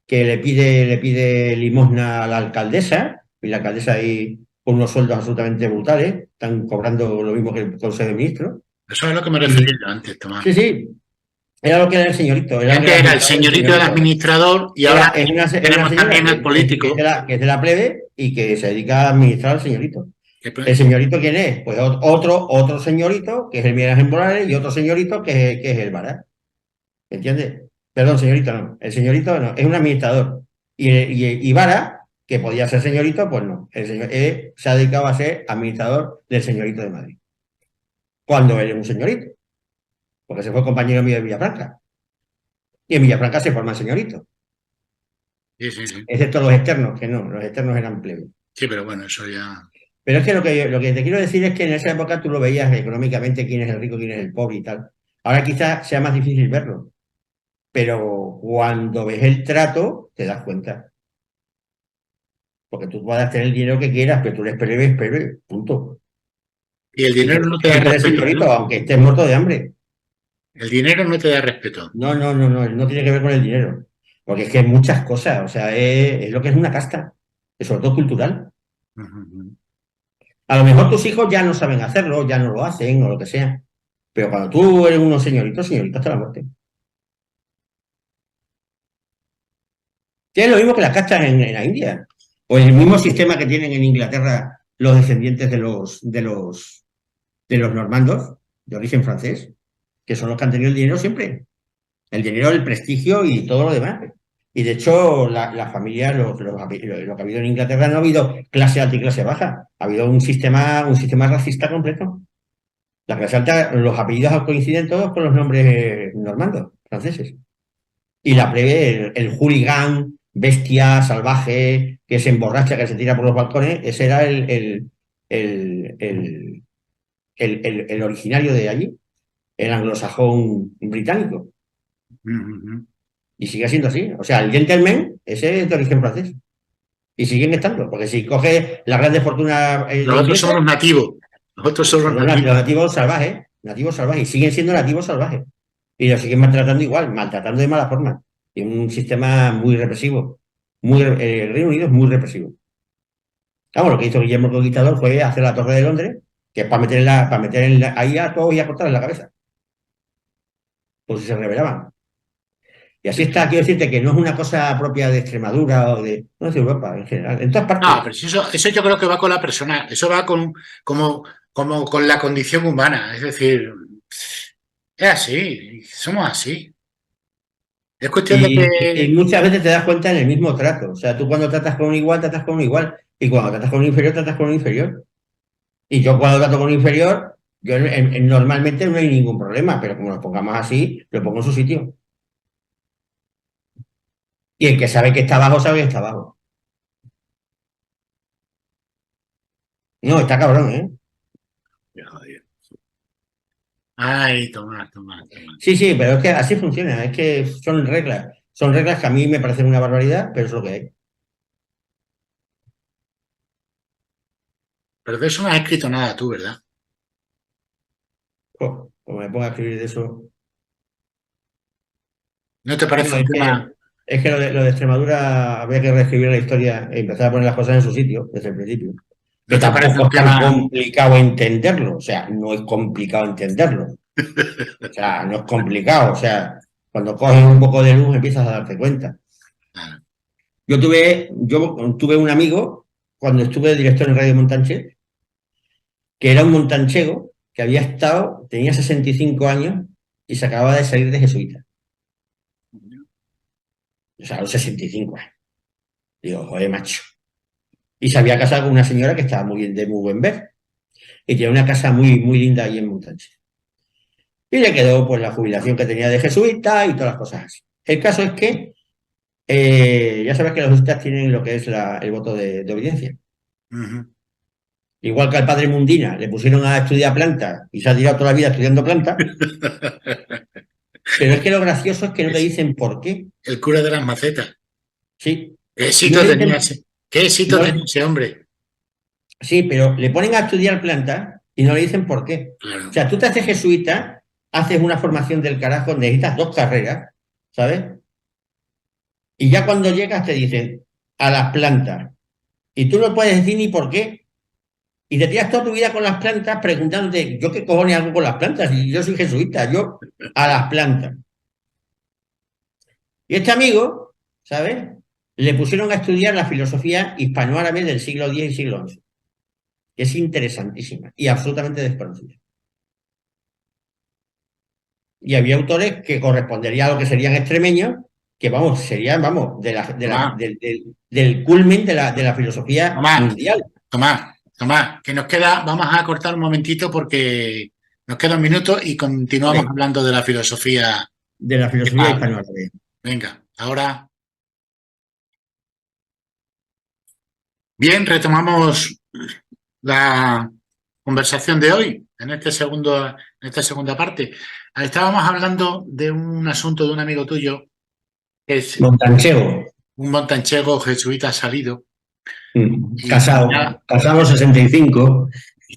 Que le pide limosna a la alcaldesa, y la alcaldesa ahí con unos sueldos absolutamente brutales, están cobrando lo mismo que el Consejo de Ministros. Eso es a lo que me refería Y yo antes, Tomás. sí, sí, era lo que era el señorito, Que era lo que antes era era el administrador del señorito del señorito. administrador y ahora Es una tenemos señora también al político. que es de la plebe y que se dedica a administrar al señorito. Que, ¿El señorito quién es? Pues otro señorito, que es el Miguel Ángel Morales, y otro señorito que es el Vara. ¿Entiendes? Perdón, señorito, no. El señorito no, es un administrador. Y Vara, que podía ser señorito, pues no. El señor, se ha dedicado a ser administrador del señorito de Madrid. Cuando él es un señorito, porque se fue compañero mío de Villafranca. Y en Villafranca se forma el señorito. sí, sí, sí. Excepto los externos, que no, los externos eran plebes. Sí, pero bueno, eso ya. Pero es que lo que te quiero decir es que en esa época tú lo veías económicamente quién es el rico, quién es el pobre y tal. Ahora quizás sea más difícil verlo, pero cuando ves el trato te das cuenta. Porque tú puedes tener el dinero que quieras, pero tú eres plebe, punto. Y el Y dinero no te da tú eres respeto, señorito, ¿no? aunque estés muerto de hambre. El dinero no te da respeto. No tiene que ver con el dinero. Porque es que hay muchas cosas, o sea, es lo que es una casta, es sobre todo cultural. Ujú. A lo mejor tus hijos ya no saben hacerlo, ya no lo hacen o lo que sea. Pero cuando tú eres unos señoritos, señoritos hasta la muerte. Tienes lo mismo que las castas en la India. O el mismo sistema que tienen en Inglaterra los descendientes de los normandos, de origen francés, que son los que han tenido el dinero siempre. El dinero, el prestigio y todo lo demás. Y de hecho, la familia, lo que ha habido en Inglaterra no ha habido clase alta y clase baja. Ha habido un sistema racista completo. La clase alta, los apellidos coinciden todos con los nombres normandos, franceses. Y la plebe, el hooligan, bestia, salvaje, que se emborracha, que se tira por los balcones, ese era el, el, el originario de allí, el anglosajón británico. Ujú. Y sigue siendo así. O sea, el gentleman, ese es de origen francés. Y siguen estando, porque si coges las grandes fortunas Los otros son inglesas, los nativos. Los otros son los son los nativos. nativos salvajes, y siguen siendo nativos salvajes. Y los siguen maltratando igual, maltratando de mala forma. Y un sistema muy represivo. El Reino Unido es muy represivo. Vamos, lo que hizo Guillermo el Conquistador fue hacer la Torre de Londres, que es para meter ahí a todos y a cortarles la cabeza, por si se rebelaban. Y así está, quiero decirte que no es una cosa propia de Extremadura o no es de Europa en general, en todas No, partes. pero si eso yo creo que va con la persona, eso va como con la condición humana. Es decir, es así, somos así. Es cuestión de Y que, muchas veces te das cuenta en el mismo trato. O sea, tú cuando tratas con un igual, tratas con un igual. Y cuando tratas con un inferior, tratas con un inferior. Y yo cuando trato con un inferior, yo normalmente no hay ningún problema, pero como nos pongamos así, lo pongo en su sitio. Y el que sabe que está abajo, sabe que está abajo. No, está cabrón, ¿eh? joder. Ay, Tomás, Tomás, Tomás. Sí, sí, pero es que así funciona. Es que son reglas. Son reglas que a mí me parecen una barbaridad, pero es lo que hay. Pero de eso no has escrito nada tú, ¿verdad? Como me pongo a escribir de eso. ¿No te No, parece un tema? es que lo de Extremadura había que reescribir la historia e empezar a poner las cosas en su sitio desde el principio. Que ¿No te parece tampoco un es tan tema? complicado entenderlo. O sea, no es complicado entenderlo. O sea, no es complicado. O sea, cuando coges un poco de luz empiezas a darte cuenta. Ah, Yo tuve un amigo cuando estuve de director en Radio Montañés, que era un montanchego que tenía 65 años y se acababa de salir de jesuita. O sea, a los 65 años. Digo, joder, macho. Y se había casado con una señora que estaba de muy buen ver. Y tenía una casa muy, muy linda ahí en Montañés. Y le quedó pues la jubilación que tenía de jesuita y todas las cosas así. El caso es que ya sabes que los jesuitas tienen lo que es el voto de obediencia. ujú. Igual que al padre Mundina le pusieron a estudiar plantas y se ha tirado toda la vida estudiando plantas, pero es que lo gracioso es que no te Es dicen por qué. el cura de las macetas. Sí, ¿Qué no éxito le tenía dicen, ese, qué éxito no, tenía ese hombre? sí, pero le ponen a estudiar plantas y no le dicen por qué. O Claro. sea, tú te haces jesuita, haces una formación del carajo, necesitas 2 carreras, ¿sabes? Y ya cuando llegas te dicen a las plantas. Y tú no puedes decir ni por qué. Y te tiras toda tu vida con las plantas preguntándote, ¿yo qué cojones hago con las plantas? Y yo soy jesuita, yo a las plantas. Y este amigo, ¿sabes? Le pusieron a estudiar la filosofía hispanoárabe del siglo X y siglo XI, que es interesantísima y absolutamente desconocida. Y había autores que corresponderían a lo que serían extremeños, que vamos, serían, vamos, Tomás, del culmen de la filosofía Tomás, mundial, Tomás, que nos queda, vamos a cortar un momentito porque nos queda un minuto y continuamos ¿vale? hablando de la filosofía. De la filosofía hispanoárabe. Venga, ahora. Bien, retomamos la conversación de hoy en esta segunda parte. Estábamos hablando de un asunto de un amigo tuyo, que es Montanchego. un montanchego jesuita salido, Y Casado, casado a los 65.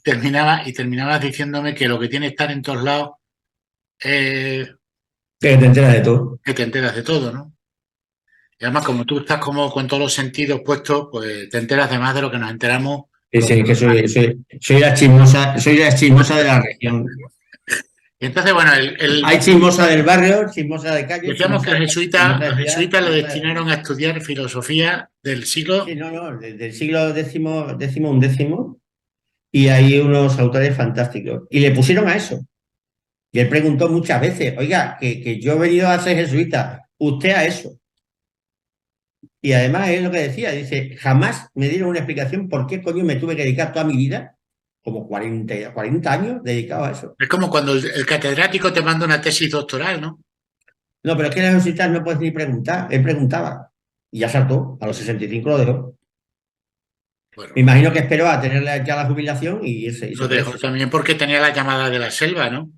terminabas diciéndome que lo que tiene que estar en todos lados es Que te enteras de todo. que te enteras de todo, ¿no? Y además, como tú estás como con todos los sentidos puestos, pues te enteras de más de lo que nos enteramos Sí, los sí, que demás. soy la chismosa de la región. Y entonces, bueno, Hay chismosa del barrio, chismosa de calle, decíamos que chismosa de chismosa de los ciudad, jesuitas lo chismosa de... destinaron a estudiar filosofía del Sí, siglo. no, no, del siglo décimo, undécimo, y hay unos autores fantásticos. Y le pusieron a eso. Y él preguntó muchas veces, oiga, que yo he venido a ser jesuita, usted a eso. Y además es lo que decía, dice, jamás me dieron una explicación por qué coño me tuve que dedicar toda mi vida, como 40 años dedicado a eso. Es como cuando el catedrático te manda una tesis doctoral, ¿no? No, pero es que en las jesuitas no puedes ni preguntar, él preguntaba. Y ya saltó, a los 65 lo dejó. Me Bueno, imagino que esperó a tener ya la jubilación y lo se fue. dejó también porque tenía la llamada de la selva, ¿no?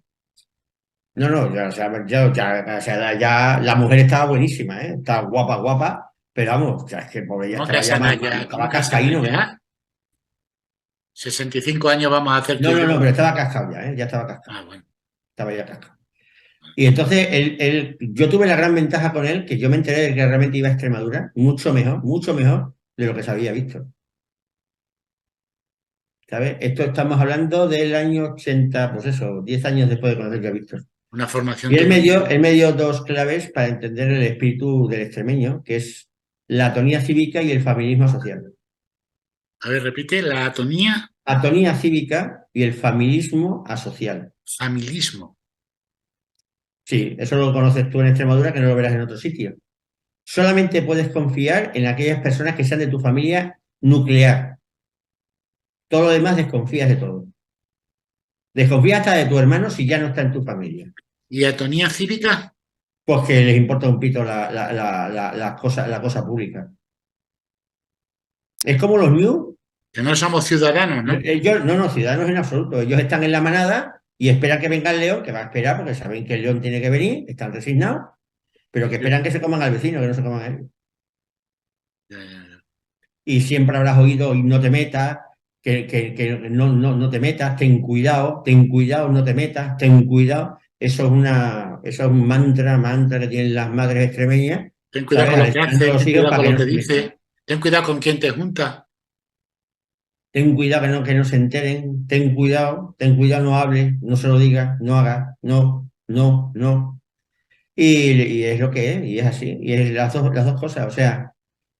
No, no, ya, o sea, o sea, ya la mujer estaba buenísima, ¿eh? Estaba guapa, guapa, pero vamos, ya es que pobre ya ¿Cómo que a estaba ya esa edad ya? ¿Cómo estaba que a esa edad cascaíno, ¿eh? ya? 65 años vamos a hacer tú No, y no, no, yo. pero estaba cascado ya, ¿eh? Ya estaba cascado, Ah, bueno. estaba ya cascado. Y entonces yo tuve la gran ventaja con él, que yo me enteré de que realmente iba a Extremadura, mucho mejor de lo que se había visto. ¿Sabes? Esto estamos hablando del año 80, pues eso, 10 años después de conocer yo a Víctor. Una formación Y totalmente. él me dio dos claves para entender el espíritu del extremeño, que es la atonía cívica y el familismo social. A ver, repite, la atonía, Atonía cívica y el familismo asocial. familismo. Sí, eso lo conoces tú en Extremadura, que no lo verás en otro sitio. Solamente puedes confiar en aquellas personas que sean de tu familia nuclear. Todo lo demás desconfías de todo. Desconfías hasta de tu hermano si ya no está en tu familia. ¿Y atonía cívica? Pues que les importa un pito la cosa pública. Es como los New. Que no somos ciudadanos, ¿no? Ellos, no, ciudadanos en absoluto. Ellos están en la manada y esperan que venga el león, que va a esperar porque saben que el león tiene que venir, están resignados, pero que esperan que se coman al vecino, que no se coman a él. Ya, ya, ya. Y siempre habrás oído y no te metas, que no te metas, ten cuidado, no te metas, ten cuidado. Eso es un mantra que tienen las madres extremeñas, Ten cuidado ¿sabes? con lo que Alentando a haces, los ten hijos cuidado para con que lo no que se metan. dices, ten cuidado con quién te junta. Ten cuidado que no se enteren, ten cuidado, no hables, no se lo digas, no hagas, no, no, no. Y es lo que es, y es así, y es las dos cosas. O sea,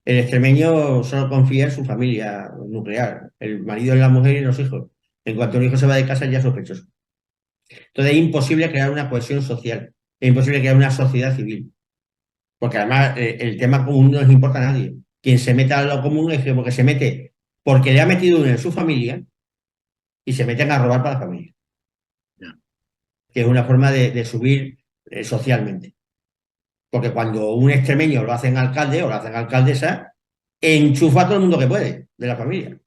el extremeño solo confía en su familia nuclear, el marido, en la mujer y los hijos. En cuanto un hijo se va de casa, ya es sospechoso. Entonces es imposible crear una cohesión social, es imposible crear una sociedad civil, porque además el tema común no les importa a nadie. Quien se meta a lo común es que porque se mete, porque le ha metido uno en su familia y se meten a robar para la familia, Ya. que es una forma de subir socialmente. Porque cuando un extremeño lo hacen alcalde o lo hacen alcaldesa, enchufa a todo el mundo que puede de la familia.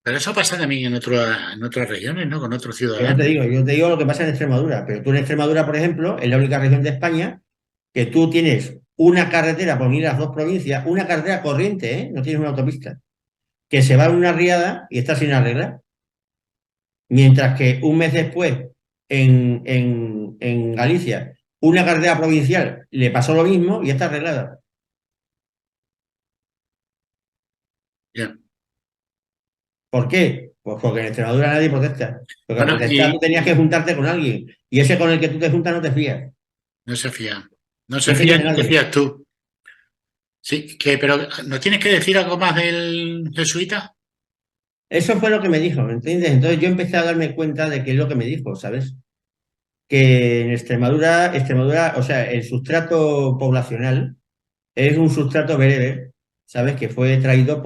Pero eso pasa también en otras regiones, ¿no? Con otros Pero ciudadanos. yo te digo lo que pasa en Extremadura. Pero tú en Extremadura, por ejemplo, es la única región de España que tú tienes una carretera por unir las dos provincias, una carretera corriente, ¿eh? No tienes una autopista, que se va en una riada y está sin arreglar. Mientras que un mes después, en Galicia, una carretera provincial le pasó lo mismo y está arreglada. Ya. ¿Por qué? Pues porque en Extremadura nadie protesta. Porque a Bueno, protestar tú y tenías que juntarte con alguien. Y ese con el que tú te juntas no te fías. no se fían. No No se te fías fían de ni te nadie. fías tú. Sí, pero ¿nos tienes que decir algo más del jesuita? Eso fue lo que me dijo, ¿me entiendes? Entonces yo empecé a darme cuenta de que es lo que me dijo, ¿sabes? Que en Extremadura, o sea, el sustrato poblacional es un sustrato bereber, ¿sabes? Que fue traído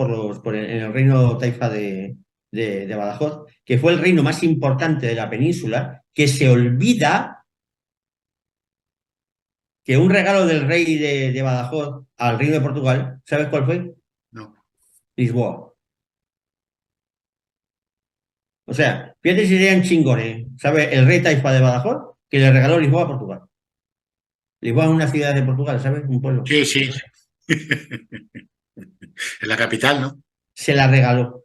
en el reino taifa de Badajoz, que fue el reino más importante de la península, que se olvida que un regalo del rey de Badajoz al reino de Portugal, ¿sabes cuál fue? No. Lisboa. O sea, fíjate si serían chingones, ¿sabes? El rey taifa de Badajoz que le regaló Lisboa a Portugal. Lisboa es una ciudad de Portugal, ¿sabes? Un pueblo. Sí, sí. En la capital, ¿no? Se la regaló.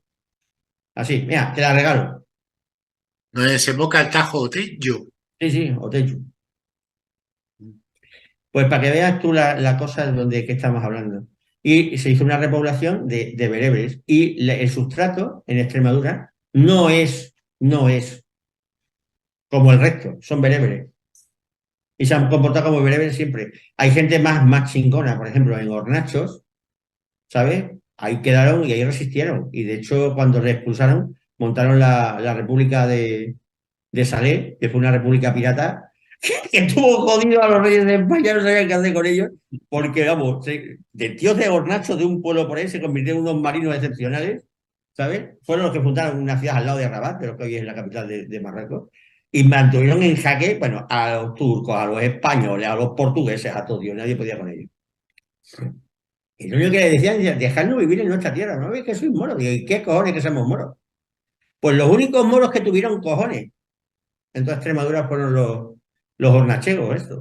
Así, mira, te la regalo. No desemboca el Tajo Otillo. Sí, sí, Otechu. Pues para que veas tú la cosa de que estamos hablando. Y se hizo una repoblación de bereberes. Y el sustrato en Extremadura no es como el resto, son bereberes. Y se han comportado como bereberes siempre. Hay gente más chingona, por ejemplo, en Hornachos, ¿sabes? Ahí quedaron y ahí resistieron. Y de hecho, cuando les expulsaron, montaron la República de Salé, que fue una república pirata, que tuvo jodido a los reyes de España, no sabían qué hacer con ellos, porque, vamos, de tíos de hornachos de un pueblo por ahí se convirtieron en unos marinos excepcionales, ¿sabes? Fueron los que fundaron una ciudad al lado de Rabat, pero que hoy es la capital de Marruecos, y mantuvieron en jaque, bueno, a los turcos, a los españoles, a los portugueses, a todos, nadie podía con ellos. Y lo único que le decían es, dejadnos vivir en nuestra tierra, ¿no veis que sois moros? Digo, ¿y qué cojones que somos moros? Pues los únicos moros que tuvieron cojones en toda Extremadura fueron los hornachegos, esto.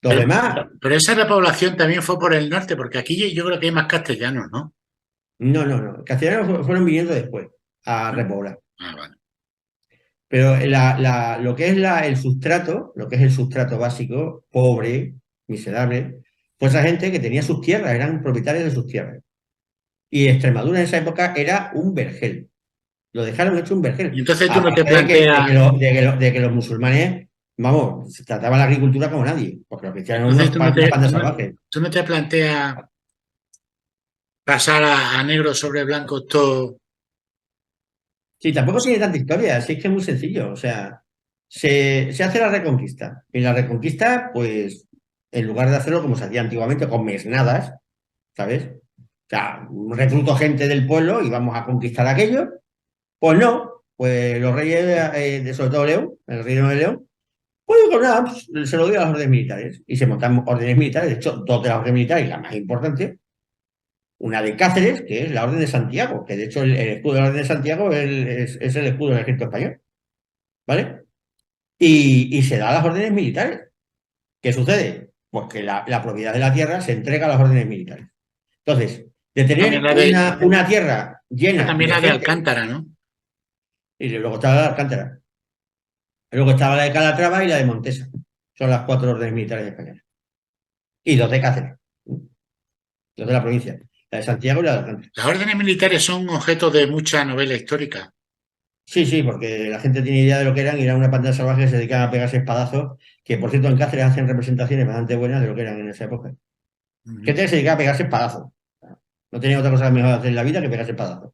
Los Pero, demás, pero esa repoblación también fue por el norte, porque aquí yo creo que hay más castellanos, ¿no? no. Castellanos fueron viniendo después a repoblar. Ah, vale. Pero lo que es el sustrato, lo que es el sustrato básico, pobre, miserable, fue esa gente que tenía sus tierras, eran propietarios de sus tierras. Y Extremadura en esa época era un vergel. Lo dejaron hecho un Y vergel. entonces tú no te Aparte de que, de que planteas, lo- de que lo- de que los musulmanes, vamos, se trataba la agricultura como nadie, porque los cristianos eran entonces unas pandas salvajes. tú no te planteas pasar a negro sobre blanco todo. Sí, tampoco tiene tanta historia, así que es muy sencillo. O sea, se hace la reconquista. Y la reconquista, pues, en lugar de hacerlo como se hacía antiguamente, con mesnadas, ¿sabes? O sea, recluto gente del pueblo y vamos a conquistar aquello. Pues no, pues los reyes, sobre todo León, el reino de León, pues digo, nada, pues, se lo dio a las órdenes militares. Y se montan órdenes militares, de hecho, dos de las órdenes militares, la más importante, una de Cáceres, que es la Orden de Santiago, que de hecho el escudo de la Orden de Santiago es el escudo del ejército español, ¿vale? Y se da a las órdenes militares. ¿Qué sucede? Pues que la propiedad de la tierra se entrega a las órdenes militares. Entonces, de También tener la una tierra llena también de la de gente, Alcántara, ¿no? y luego estaba la de Alcántara, luego estaba la de Calatrava y la de Montesa. Son las cuatro órdenes militares españolas. Y dos de Cáceres, dos de la provincia. La de Santiago y la de Alcántara. Las órdenes militares son objeto de mucha novela histórica. Sí, sí, porque la gente tiene idea de lo que eran y eran una panda salvaje que se dedicaban a pegarse espadazos, que por cierto en Cáceres hacen representaciones bastante buenas de lo que eran en esa época. Ujú. Gente que se dedicaba a pegarse espadazos. No tenía otra cosa mejor hacer en la vida que pegarse espadazos.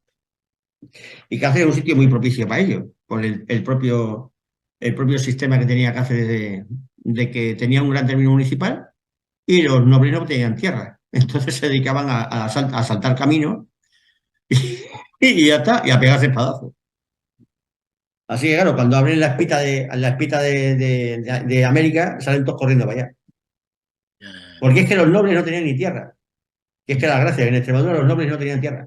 Y Cáceres es un sitio muy propicio para ello, por el propio sistema que tenía Cáceres de que tenía un gran término municipal y los nobles no tenían tierra. Entonces se dedicaban a asaltar caminos y ya está, y a pegarse espadazos. Así que claro, cuando abren la espita de América, salen todos corriendo para allá. Porque es que los nobles no tenían ni tierra. Que es que la gracia, en Extremadura los nobles no tenían tierra.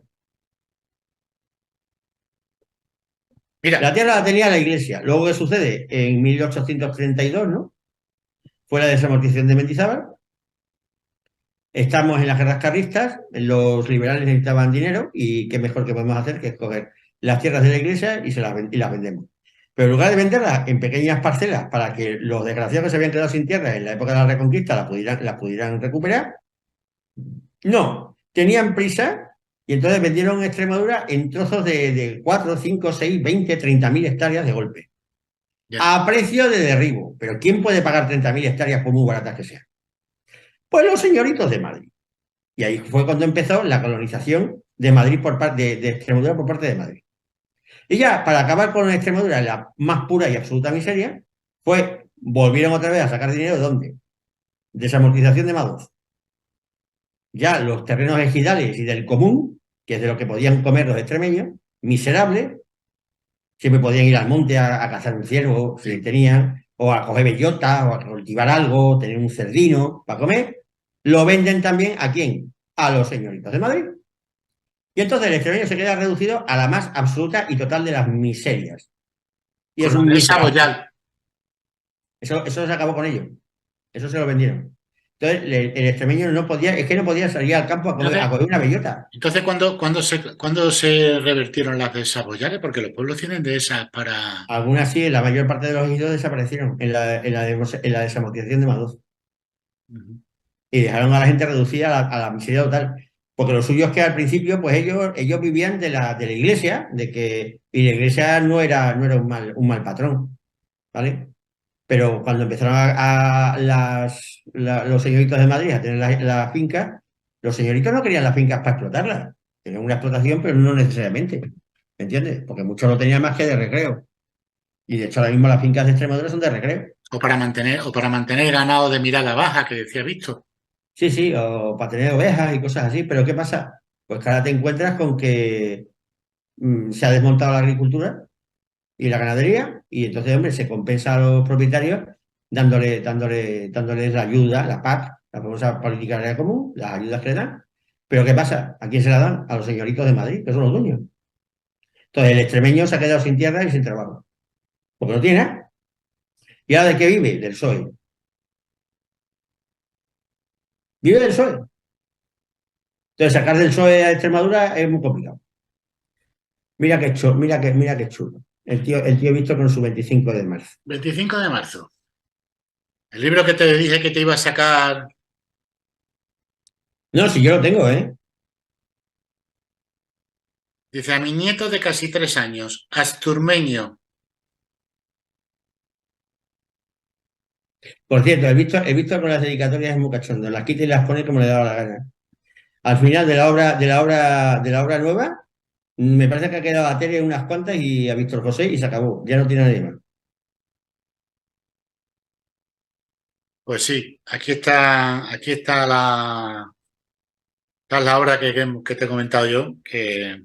La Mira, tierra la tenía la iglesia. Luego, ¿qué sucede? En 1832, ¿no? Fue la desamortización de Mendizábal. Estamos en las guerras carlistas, los liberales necesitaban dinero y qué mejor que podemos hacer que escoger las tierras de la iglesia y las vendemos. Pero en lugar de venderlas en pequeñas parcelas para que los desgraciados que se habían quedado sin tierra en la época de la Reconquista las pudieran recuperar, no, tenían prisa y entonces vendieron Extremadura en trozos de 4, 5, 6, 20, 30.000 hectáreas de golpe. ya. A precio de derribo. Pero ¿quién puede pagar 30.000 hectáreas por muy baratas que sean? Pues los señoritos de Madrid. Y ahí fue cuando empezó la colonización de Madrid de Extremadura por parte de Madrid. Y ya, para acabar con Extremadura en la más pura y absoluta miseria, pues volvieron otra vez a sacar dinero ¿de dónde? Desamortización de Madoz. Ya los terrenos ejidales y del común, que es de lo que podían comer los extremeños, miserables, siempre podían ir al monte a cazar un ciervo, si tenían, o a coger bellota, o a cultivar algo, tener un cerdino para comer, lo venden también ¿a quién? A los señoritos de Madrid. Y entonces el extremeño se queda reducido a la más absoluta y total de las miserias. Y Con es lo un de miserable. Saboyal. Eso se acabó con ellos. Eso se lo vendieron. Entonces, el extremeño no podía, es que no podía salir al campo a coger una bellota. Entonces, ¿cuándo se revertieron las dehesas boyales? Porque los pueblos tienen dehesas para... Algunas sí, la mayor parte de los ejidos desaparecieron en la desamortización de Madoz. Ujú. Y dejaron a la gente reducida a la miseria total. Porque lo suyo es que al principio, pues ellos vivían de la iglesia, y la iglesia no era un mal patrón, ¿vale? Pero cuando empezaron los señoritos de Madrid a tener la finca, los señoritos no querían las fincas para explotarlas. Tenían una explotación, pero no necesariamente. ¿Me entiendes? Porque muchos lo tenían más que de recreo. Y de hecho ahora mismo las fincas de Extremadura son de recreo. O para mantener ganado de mirada baja, que decía Víctor. Sí, sí, o para tener ovejas y cosas así. Pero ¿qué pasa? Pues que ahora te encuentras con que se ha desmontado la agricultura y la ganadería, y entonces, hombre, se compensa a los propietarios dándoles la ayuda, la PAC, la famosa política agraria común, las ayudas que le dan. Pero ¿qué pasa? ¿A quién se la dan? A los señoritos de Madrid, que son los dueños. Entonces el extremeño se ha quedado sin tierra y sin trabajo, porque no tiene nada. ¿Y ahora de qué vive? Del PSOE. Vive del PSOE. Entonces sacar del PSOE a Extremadura es muy complicado. Mira qué chulo. El tío Víctor con su 25 de marzo. 25 de marzo. El libro que te dije que te iba a sacar. No, si yo lo tengo, ¿eh? Dice, a mi nieto de casi 3 años, asturmeño. Por cierto, el Víctor con las dedicatorias es muy cachondo, las quita y las pone como le daba la gana. Al final de la obra nueva, me parece que ha quedado a Tere unas cuantas y a Víctor José y se acabó. Ya no tiene nadie más. Pues sí, aquí está la obra que te he comentado yo, que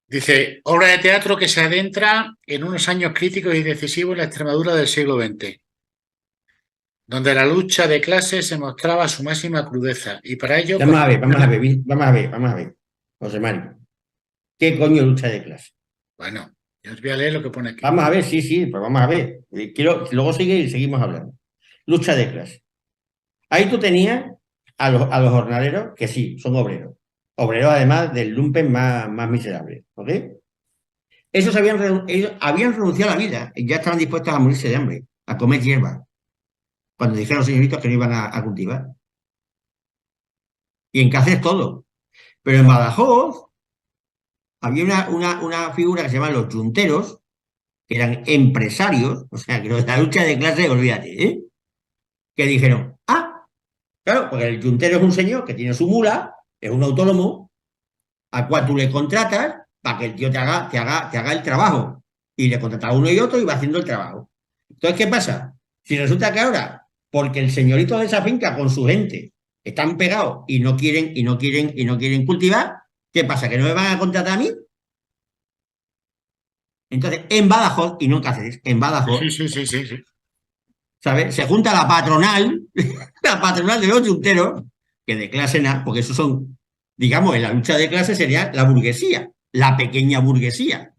dice, obra de teatro que se adentra en unos años críticos y decisivos en la Extremadura del siglo XX, donde la lucha de clases se mostraba su máxima crudeza, y para ello Vamos a ver, vamos a correlaciona. ver, vamos a ver. José Mario, ¿qué coño lucha de clase? Bueno, yo os voy a leer lo que pone aquí. Vamos a ver, sí, sí, pues vamos a ver. Luego sigue y seguimos hablando. Lucha de clase. Ahí tú tenías a los jornaleros, que sí, son obreros. Obreros además del lumpen más miserable, ¿ok? Ellos habían renunciado a la vida y ya estaban dispuestos a morirse de hambre, a comer hierba, cuando dijeron los señoritos que no iban a cultivar. Y en Cáceres todo. Pero en Badajoz había una figura que se llama los yunteros, que eran empresarios, o sea, que la lucha de clase, olvídate, ¿eh? Que dijeron, claro, porque el yuntero es un señor que tiene su mula, es un autónomo, al cual tú le contratas para que el tío te haga el trabajo. Y le contratas a uno y otro y va haciendo el trabajo. Entonces, ¿qué pasa? Si resulta que ahora, porque el señorito de esa finca con su gente están pegados y no quieren, y no quieren, y no quieren cultivar, ¿qué pasa? ¿Que no me van a contratar a mí? Entonces, en Badajoz, y no en Cáceres, en Sí, Badajoz, sí, sí, sí, sí. ¿sabes? Se junta la patronal, la patronal de los yunteros, que de clase nada, porque esos son, digamos, en la lucha de clase sería la burguesía, la pequeña burguesía.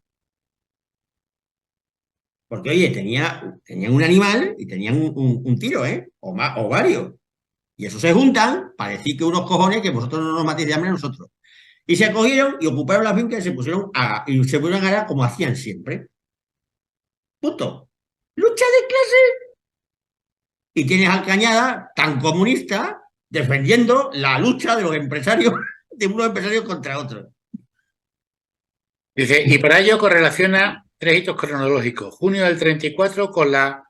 Porque, oye, tenían un animal y tenían un tiro, ¿eh? O varios. Y eso se juntan para decir que unos cojones que vosotros no nos matéis de hambre a nosotros. Y se cogieron y ocuparon la finca y se pusieron a ganar como hacían siempre. Punto. Lucha de clase. Y tienes al Cañada, tan comunista, defendiendo la lucha de los empresarios, de unos empresarios contra otros. Dice, y para ello correlaciona 3 hitos cronológicos. Junio del 34 con la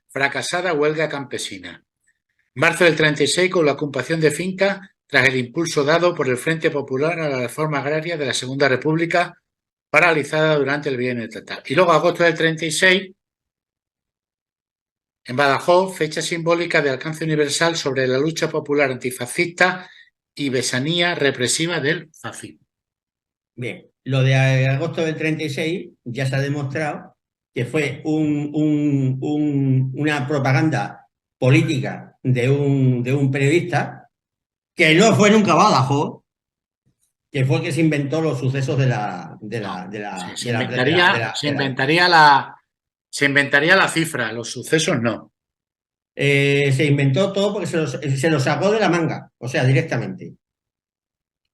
fracasada huelga campesina. Marzo del 36 con la ocupación de fincas tras el impulso dado por el Frente Popular a la reforma agraria de la Segunda República, paralizada durante el bienio estatal. Y luego agosto del 36, en Badajoz, fecha simbólica de alcance universal sobre la lucha popular antifascista y besanía represiva del fascismo. Bien, lo de agosto del 36 ya se ha demostrado que fue una propaganda política de un periodista que no fue nunca Badajoz, que fue el que se inventó los sucesos de la de No, la de se, la se de la de la de inventaría, la se de la- inventaría la, se inventaría la cifra, los sucesos no. se inventó todo porque se lo sacó de la manga, o sea, directamente.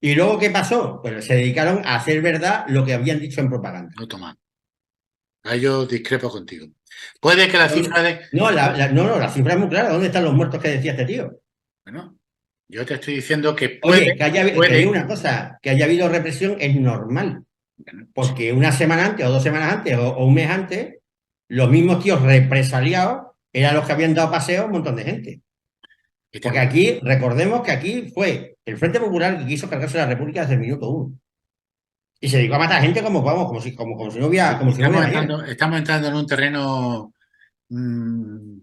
¿Y luego qué pasó? Pues se dedicaron a hacer verdad lo que habían dicho en propaganda. No, Tomás. Ahí yo discrepo contigo. Puede que la cifra de... No, la cifra es muy clara. ¿Dónde están los muertos que decía este tío? Bueno, yo te estoy diciendo que Oye, te digo puede. una cosa, que haya habido represión es normal, Bueno, sí, porque una semana antes o 2 semanas antes o un mes antes, los mismos tíos represaliados eran los que habían dado paseo a un montón de gente. y te Porque acuerdas. aquí, recordemos que aquí fue el Frente Popular que quiso cargarse la República desde el minuto uno. Y se dedicó a matar gente como, vamos, como si no hubiera, como si no hubiera mañana. Estamos entrando en un terreno mm,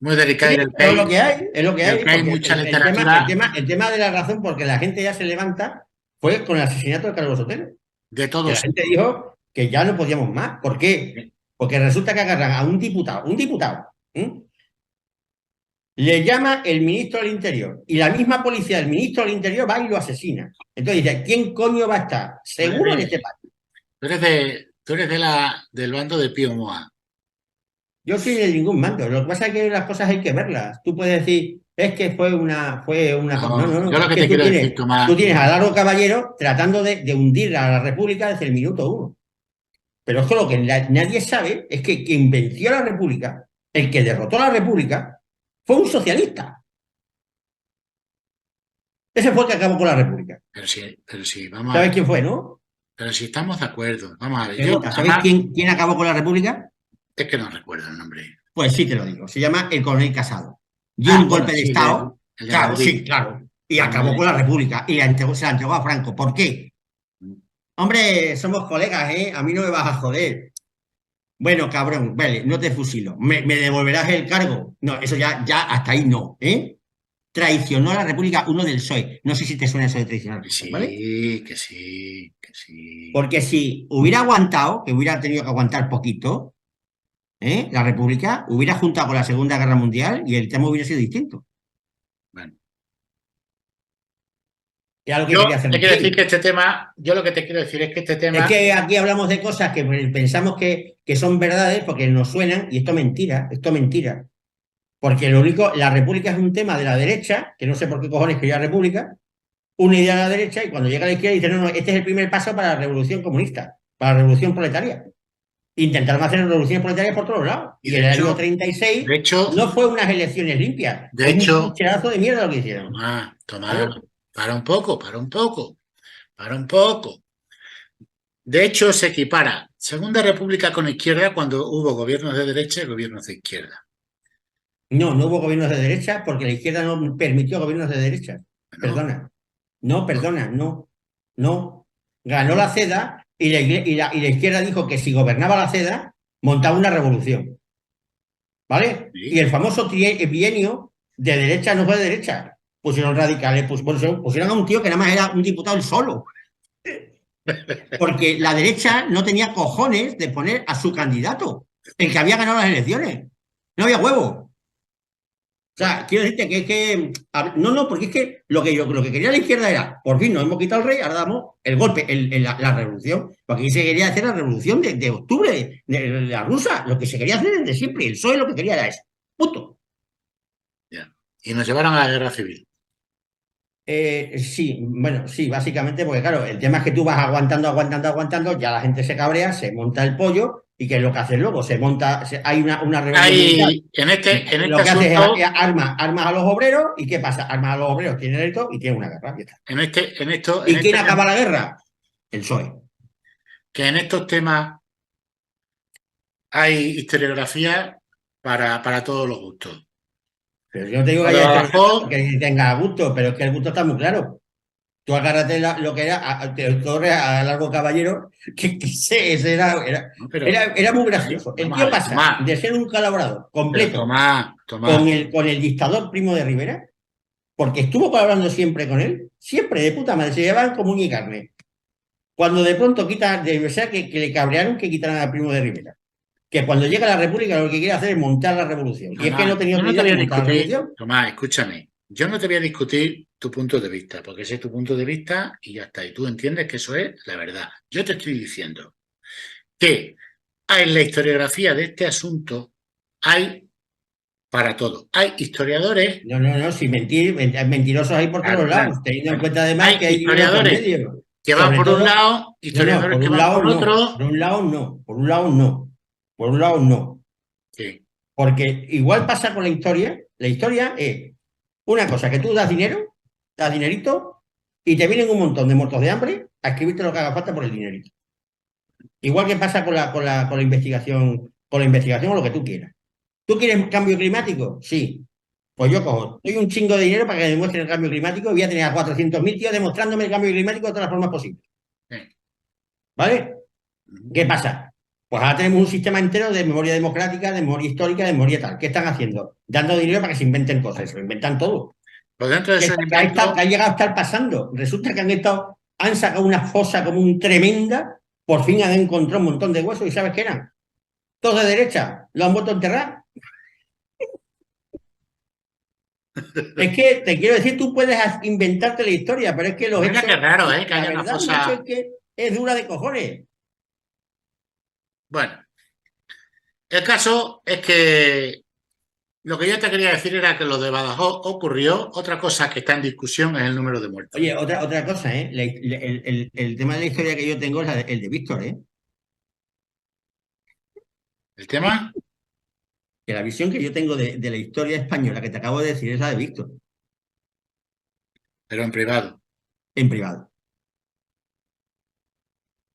muy delicado Sí, pero es lo que del hay, que hay porque mucha literatura el tema de la razón, porque la gente ya se levanta, fue con el asesinato de Carlos Sotelo. de Que todos. la gente dijo que ya no podíamos más. ¿Por qué? Porque resulta que agarran a un diputado, ¿eh? Le llama el ministro del Interior y la misma policía del ministro del Interior va y lo asesina. Entonces dice, ¿quién coño va a estar Tú eres seguro en este de, país? tú eres del bando de Pío Moa. Yo soy de ningún mando. Lo que pasa es que las cosas hay que verlas. Tú puedes decir, es que no, No, no, yo no. lo Es que que te quiero decir, tú Tomás, tienes a Largo Caballero tratando de hundir a la República desde el minuto uno. Pero es que lo que nadie sabe es que quien venció a la República, el que derrotó a la República, fue un socialista. Ese fue el que acabó con la República. pero sí, vamos a ¿Sabes ver. quién fue, no? Pero si estamos de acuerdo, vamos a ver. Yo, Pregunta, ¿sabéis además, quién acabó con la República? es que no recuerdo el nombre. Pues sí te lo digo. Se llama el coronel Casado. Dio Ah, un bueno, golpe de sí, Estado, el de claro, Madrid. sí, claro, y El de acabó con Madrid. la República y se la entregó a Franco. ¿Por qué? Hombre, somos colegas, ¿eh? A mí no me vas a joder. Bueno, cabrón, vale, no te fusilo. ¿Me devolverás el cargo? No, eso ya hasta ahí no, ¿eh? Traicionó a la República uno del PSOE. No sé si te suena eso de traicionar al Que PSOE, ¿vale? sí, que sí, que sí. Porque si hubiera aguantado, que hubiera tenido que aguantar poquito, ¿eh? La República hubiera juntado con la Segunda Guerra Mundial y el tema hubiera sido distinto. Bueno. Era lo que Yo quería hacer te quiero decir que aquí. este tema, yo lo que te quiero decir es que este Es tema, que aquí hablamos de cosas que pensamos que son verdades porque nos suenan y esto es mentira. Porque lo único, la República es un tema de la derecha, que no sé por qué cojones quería República, una idea de la derecha y cuando llega a la izquierda dice, no, no, este es el primer paso para la revolución comunista, para la revolución proletaria. Intentaron hacer revoluciones proletarias por todos lados. y Y en el año 36 de hecho, no fue unas elecciones limpias, de fue un hecho, pucherazo de mierda lo que hicieron. Tomás, ¿Vale? para un poco, para un poco, para un poco. De hecho, se equipara Segunda República con izquierda cuando hubo gobiernos de derecha y gobiernos de izquierda. No, no hubo gobiernos de derecha porque la izquierda no permitió gobiernos de derecha. ¿No? Perdona. No, perdona, no. No. Ganó la CEDA y la izquierda dijo que si gobernaba la CEDA, montaba una revolución. ¿Vale? Y Sí. el famoso bienio de derecha no fue de derecha. Pusieron radicales, pusieron a un tío que nada más era un diputado él solo. Porque la derecha no tenía cojones de poner a su candidato, el que había ganado las elecciones. No había huevo. O Bueno, sea, quiero decirte no, no, porque es que lo que quería la izquierda era, por fin nos hemos quitado el rey, ahora damos el golpe, la revolución. Porque aquí se quería hacer la revolución de octubre, de la rusa, lo que se quería hacer desde siempre. El PSOE lo que quería era eso. Punto. ya. Y nos llevaron a la guerra civil. Sí, bueno, sí, básicamente, porque claro, el tema es que tú vas aguantando, aguantando, aguantando, ya la gente se cabrea, se monta el pollo, y ¿qué es lo que hace luego? Hay una rebelión militar. Hay, en este Lo que hace es asunto, armas a los obreros, ¿y qué pasa? Armas a los obreros, tienen esto y tienen una guerra. Ya está. en ¿Y quién este acaba tema, la guerra? El PSOE. que en estos temas hay historiografía para todos los gustos. Pero yo no te digo que Lo de haya Badajoz, que tenga gusto, pero es que el gusto está muy claro. Tú agárrate lo que era, te corres a Largo Caballero, ese no, pero era muy gracioso. El vamos a tío ver, pasa Tomás, de ser un colaborador pero completo Tomás, con el dictador Primo de Rivera, porque estuvo colaborando siempre con él, siempre de puta madre, se llevaban como uña y carne. Cuando de pronto quita, de verdad que le cabrearon que quitaran a Primo de Rivera. Que cuando llega la República lo que quiere hacer es montar la revolución. Y es que no tenía yo otra no te idea voy que a montar la discutir, revolución. Tomás, escúchame, yo no te voy a discutir tu punto de vista, porque ese es tu punto de vista y ya está, y tú entiendes que eso es la verdad. Yo te estoy diciendo que en la historiografía de este asunto hay para todo. Hay historiadores, No, si mentirosos hay por claro, todos claro, lados, teniendo en claro. cuenta además Hay que hay dinero por historiadores medio. que van Sobre por un todo, lado, historiadores por que un van lado por no, otro. por un lado no, por un lado no, por un lado no. Sí, Porque igual pasa con la historia es una cosa, que tú das dinero, das dinerito, y te vienen un montón de muertos de hambre a escribirte lo que haga falta por el dinerito. Igual que pasa con la investigación o lo que tú quieras. ¿Tú quieres cambio climático? Sí. Pues yo cojo, doy un chingo de dinero para que me demuestren el cambio climático y voy a tener a 400.000 tíos demostrándome el cambio climático de todas las formas posibles. sí. ¿Vale? ¿Qué pasa? Pues ahora tenemos un sistema entero de memoria democrática, de memoria histórica, de memoria tal. ¿Qué están haciendo? Dando dinero para que se inventen cosas. Se lo inventan todo. Pues dentro de esos Que inventos, ha llegado a estar pasando. Resulta que han sacado una fosa común tremenda. Por fin han encontrado un montón de huesos y ¿sabes qué eran? Todos de derecha. Lo han vuelto a enterrar. Es que te quiero decir, tú puedes inventarte la historia, pero es que los mira qué hechos, raro, que la haya una verdad, macho, es fosa. que es dura de cojones. Bueno, el caso es que lo que yo te quería decir era que lo de Badajoz ocurrió. Otra cosa que está en discusión es el número de muertos. Oye, otra cosa, ¿eh? El tema de la historia que yo tengo es el de Víctor, ¿eh? El tema, Que la visión que yo tengo de la historia española que te acabo de decir es la de Víctor, pero en privado. en privado.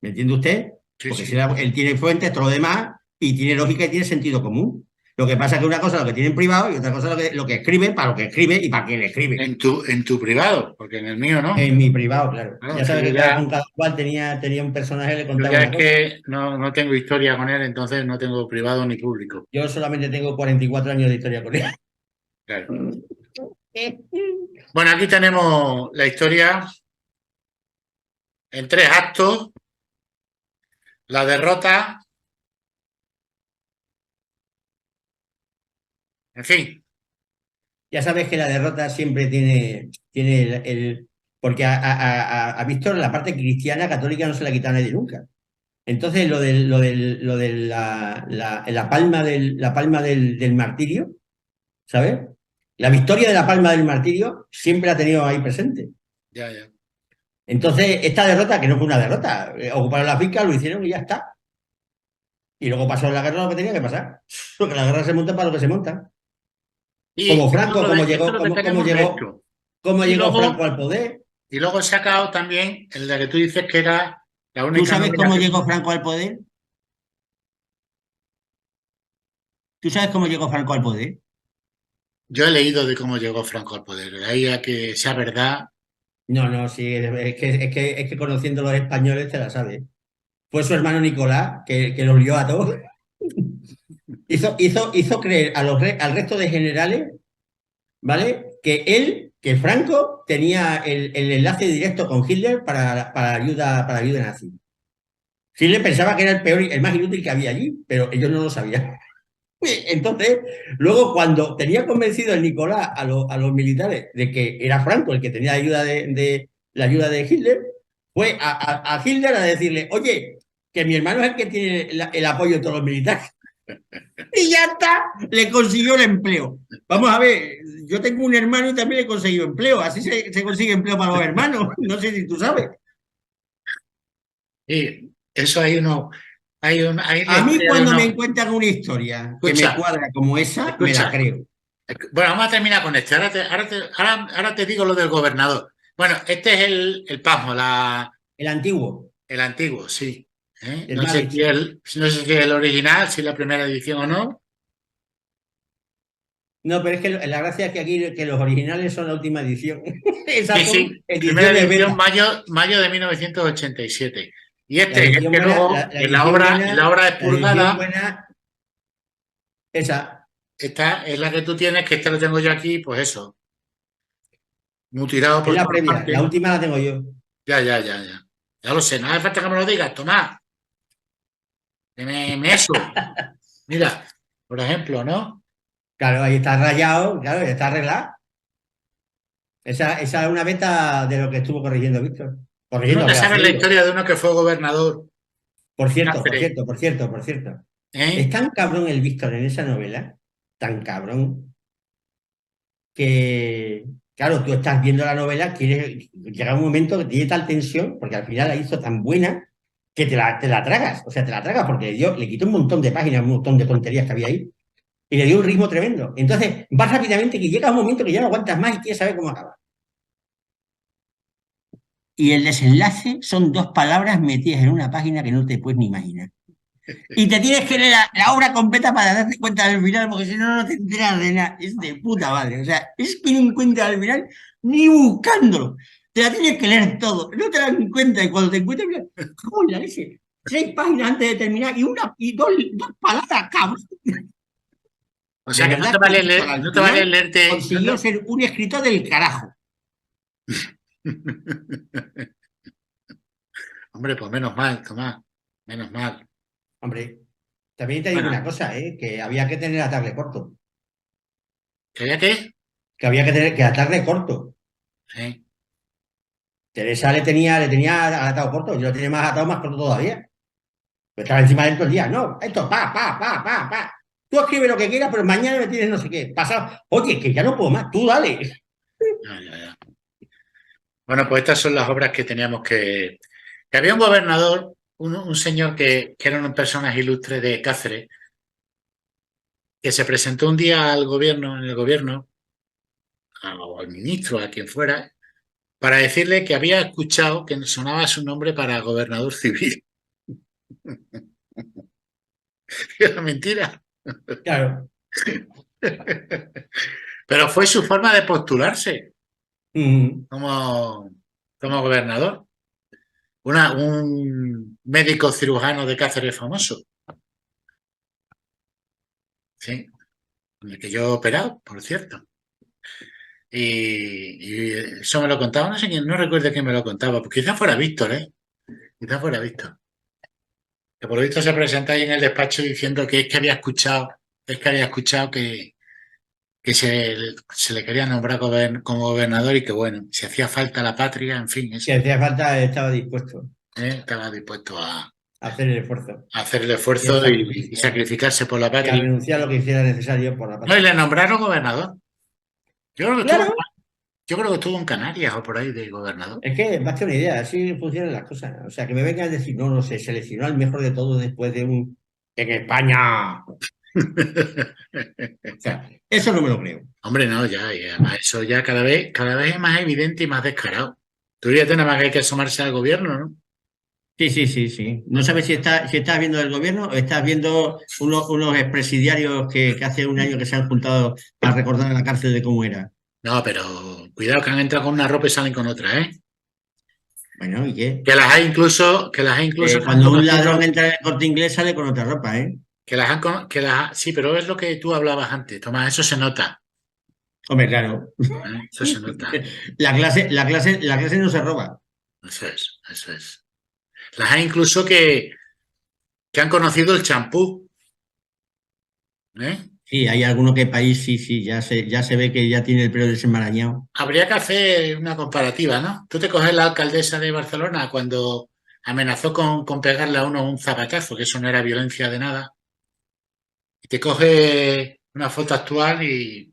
¿Me entiende usted? Sí, Porque si sí. él tiene fuentes, todo lo demás, y tiene lógica y tiene sentido común. Lo que pasa es que una cosa es lo que tiene en privado y otra cosa es lo que escribe, para lo que escribe y para quién escribe. En tu privado, porque en el mío no. En mi privado, claro. Claro, Ya es que sabe yo que ya, con cada cual tenía un personaje, le yo contaba ya una es cosa. que no tengo historia con él, entonces no tengo privado ni público. Yo solamente tengo 44 años de historia con él. Claro. Bueno, aquí tenemos la historia en 3 actos. La derrota, en fin. Ya sabes que la derrota siempre tiene porque a Víctor la parte cristiana católica no se la quita a nadie nunca. Entonces lo de la palma del martirio, ¿sabes? La victoria de la palma del martirio siempre la ha tenido ahí presente. Ya, ya. Entonces, esta derrota, que no fue una derrota, ocuparon la finca, lo hicieron y ya está. Y luego pasó la guerra lo que tenía que pasar. Porque la guerra se monta para lo que se monta. Y Como esto Franco, lo, esto lo que tenemos de esto. cómo Y llegó luego, Franco al poder. y luego he sacado también el de que tú dices que era la ¿Tú única sabes novela cómo que... llegó Franco al poder? ¿Tú sabes cómo llegó Franco al poder? Yo he leído de cómo llegó Franco al poder. De ahí a que sea verdad. No, sí, es que conociendo los españoles te la sabes. Fue su hermano Nicolás que los lió a todos. Hizo creer al resto de generales, ¿vale? Que Franco tenía el enlace directo con Hitler para ayuda nazi. Hitler pensaba que era el peor, el más inútil que había allí, pero ellos no lo sabían. Entonces, luego cuando tenía convencido el Nicolás a los militares de que era Franco el que tenía la ayuda de Hitler, fue a Hitler a decirle, oye, que mi hermano es el que tiene el apoyo de todos los militares. Y ya está, le consiguió el empleo. Vamos a ver, yo tengo un hermano y también le he conseguido empleo. Así se consigue empleo para los hermanos. No sé si tú sabes. Y eso hay uno, hay la A mí historia de cuando me uno. cuentan una historia que me Escucha, cuadra como esa, me la escucha. creo. Bueno, vamos a terminar con este. Ahora te digo lo del gobernador. Bueno, este es el pasmo, El antiguo, el antiguo, sí. ¿Eh? el No mal sé si hecho. no sé si es el original, si es la primera edición o no. No, pero es que la gracia es que aquí que los originales son la última edición. Sí, Esas son sí. Primera ediciones edición, beta. mayo de 1987. Y este luego, La en la obra edición expurgada, buena, esa esta es la que tú tienes, que este lo tengo yo aquí, pues eso, mutilado es por la todas previa. La partes. última la tengo yo. Ya, ya, ya, ya. Ya lo sé, no hace falta que me lo digas, Tomás. Que me eso. Mira, por ejemplo, ¿no? Claro, ahí está rayado, claro, ya está arreglado. Esa es una beta de lo que estuvo corrigiendo Víctor. Tú no Corrigiendo, te sabes la rehaciendo. historia de uno que fue gobernador Por de cierto, por Cáceres, cierto, por cierto, por cierto. Es ¿eh? tan cabrón el Víctor en esa novela. tan cabrón que, claro, tú estás viendo la novela, quieres, llega un momento que tiene tal tensión, porque al final la hizo tan buena que te la tragas, o sea, te la tragas porque le quitó un montón de páginas, un montón de tonterías que había ahí y le dio un ritmo tremendo. Entonces, vas rápidamente que llega un momento que ya no aguantas más y quieres saber cómo acaba. Y el desenlace son 2 palabras metidas en una página que no te puedes ni imaginar. Y te tienes que leer la obra completa para darte cuenta del final, porque si no, no te enteras de nada. Es de puta madre. O sea, es que no encuentras al final ni buscándolo. Te la tienes que leer todo. No te das ni cuenta. Y cuando te encuentras, mira, ¿cómo la leche? 6 páginas antes de terminar y dos palabras, cabrón. O De sea que no verdad te que vale, al no te vale final leerte. consiguió ser un escritor del carajo. Hombre, pues menos mal, Tomás. Menos mal. Hombre, también te digo una Bueno, cosa, que había que tener atarle corto. ¿que había qué? Que había que tener que atarle corto. Sí. Teresa le tenía atado corto, yo lo tenía más atado, más corto todavía. Pues estaba encima de él todo el día. No, esto, pa. Tú escribe lo que quieras, pero mañana me tienes no sé qué. Pasado. Oye, que ya no puedo más, tú dale. Ya, ya, ya. Bueno, pues estas son las obras que teníamos que había un gobernador, un señor que era un personaje ilustre de Cáceres, que se presentó un día al gobierno, en el gobierno, o al ministro, a quien fuera, para decirle que había escuchado que sonaba su nombre para gobernador civil. Era mentira. Claro. Pero fue su forma de postularse Mm, como, como gobernador. Un médico cirujano de Cáceres famoso, sí, con el que yo he operado, por cierto. Y eso me lo contaba, no sé quién, no recuerdo quién me lo contaba, pues quizás fuera Víctor, ¿eh? Quizás fuera Víctor. Que por lo visto se presenta ahí en el despacho diciendo que es que había escuchado, que se le quería nombrar como gobernador y que bueno, si hacía falta la patria, en fin, que eso, hacía falta, estaba dispuesto estaba dispuesto a hacer el esfuerzo a hacer el y el esfuerzo y sacrificio sacrificarse por la y a patria. renunciar a lo que hiciera necesario por la No, y patria. le nombraron gobernador. Yo creo que estuvo, Claro, yo creo que estuvo en Canarias o por ahí de gobernador. es que más que una idea, así funcionan las cosas. O sea, que me vengan a decir, no, no sé, seleccionó al mejor de todos después de un... En España. O sea, eso no me lo creo. Hombre, no, ya, y además eso ya cada vez es más evidente y más descarado. Tú ya nada más que hay que asomarse al gobierno, ¿no? Sí, sí, sí, sí. No sabes si estás viendo el gobierno o estás viendo unos expresidiarios que hace un año que se han juntado a recordar a la cárcel de cómo era. No, pero cuidado que han entrado con una ropa y salen con otra, ¿eh? Bueno, ¿y qué? Que las hay incluso que han Cuando un ladrón conocido, entra en el Corte Inglés sale con otra ropa, ¿eh? sí, pero es lo que tú hablabas antes, Tomás, eso se nota, Hombre, claro. ¿eh? Eso se nota, La clase no se roba. eso es, eso es. Las hay incluso que han conocido el champú, ¿eh? Sí, hay alguno que país, sí, sí, ya se ve que ya tiene el pelo desenmarañado. Habría que hacer una comparativa, ¿no? Tú te coges la alcaldesa de Barcelona cuando amenazó con pegarle a uno un zapatazo, que eso no era violencia de nada, y te coges una foto actual y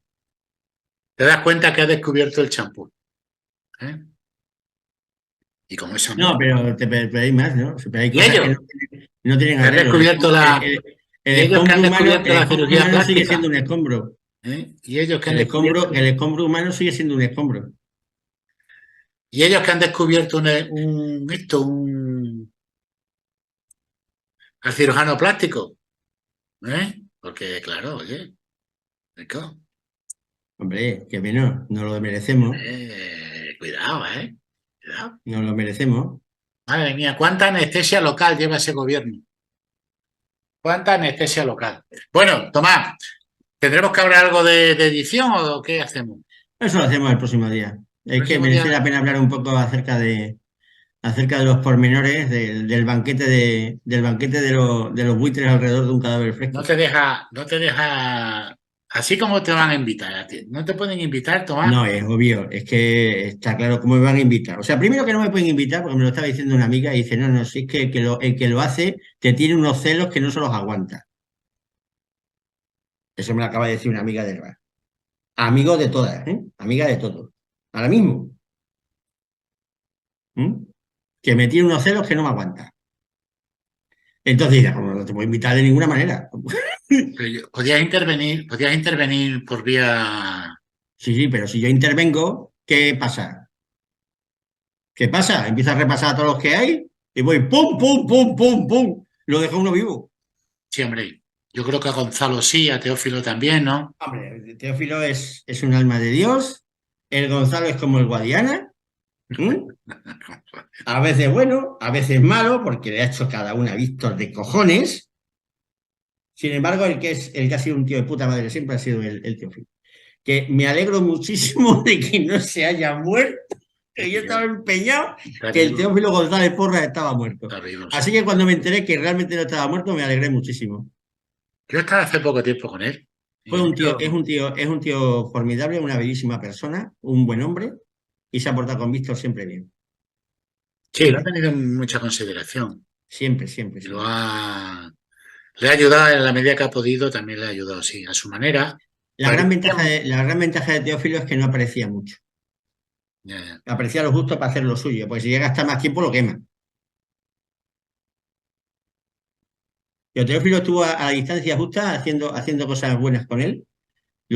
te das cuenta que ha descubierto el champú, ¿eh? Y como esa No, no. pero hay más, ¿no? Pero hay Y cosas que ellos, no tienen que han arreglo. descubierto El y ellos que han escombro humano, descubierto el la escombro cirugía humano sigue plástica, siendo un escombro. ¿eh? Y ellos que han El descubierto, escombro, el escombro humano sigue siendo un escombro. al cirujano plástico, ¿eh? Porque claro, oye, rico, Hombre, que menos, no lo merecemos, cuidado, ¿eh? Cuidado. no lo merecemos. Madre mía, cuánta anestesia local lleva ese gobierno. Cuánta anestesia local. Bueno, Tomás, ¿tendremos que hablar algo de edición o qué hacemos? Eso lo hacemos el próximo día. El Es que próximo merece día. la pena hablar un poco acerca de los pormenores del banquete de los buitres alrededor de un cadáver No fresco. te deja, no te deja, así como te van a invitar a ti. No te pueden invitar, Tomás. No, es obvio, es que está claro cómo me van a invitar. O sea, primero que no me pueden invitar, porque me lo estaba diciendo una amiga, y dice, no, no, si es que el que lo hace te tiene unos celos que no se los aguanta. Eso me lo acaba de decir una amiga del bar. Amigo de todas, ¿eh? Amiga de todos. Ahora mismo. ¿Mm? Que me tiene unos celos que no me aguanta. Entonces dirá, como no te puedo invitar de ninguna manera. Pero podías intervenir por vía. Sí, sí, pero si yo intervengo, ¿qué pasa? ¿Qué pasa? Empieza a repasar a todos los que hay y voy pum, pum, pum, pum, pum. Lo deja uno vivo. Sí, hombre. Yo creo que a Gonzalo sí, a Teófilo también, ¿no? Hombre, Teófilo es un alma de Dios. El Gonzalo es como el Guadiana. ¿Mm? A veces bueno, a veces malo, porque le ha hecho cada una Víctor de cojones. Sin embargo, el que ha sido un tío de puta madre siempre ha sido el Teófilo. Que me alegro muchísimo de que no se haya muerto, que yo estaba empeñado Está que el vivo, Teófilo González Porras estaba muerto. está vivo, sí. Así que cuando me enteré que realmente no estaba muerto, me alegré muchísimo. Yo estaba hace poco tiempo con él. Y Fue un tío, Víctor, es un tío formidable, una bellísima persona, un buen hombre, y se ha portado con Víctor siempre bien. sí, lo ha Siempre, tenido en mucha consideración. siempre, siempre, Y siempre. le ha ayudado en la medida que ha podido, también le ha ayudado, sí, a su manera. Parecía. La gran ventaja de Teófilo es que no aparecía mucho. Ya, ya. Aparecía lo justo para hacer lo suyo, pues si llega a estar más tiempo lo quema. Yo Teófilo estuvo a la distancia justa haciendo cosas buenas con él,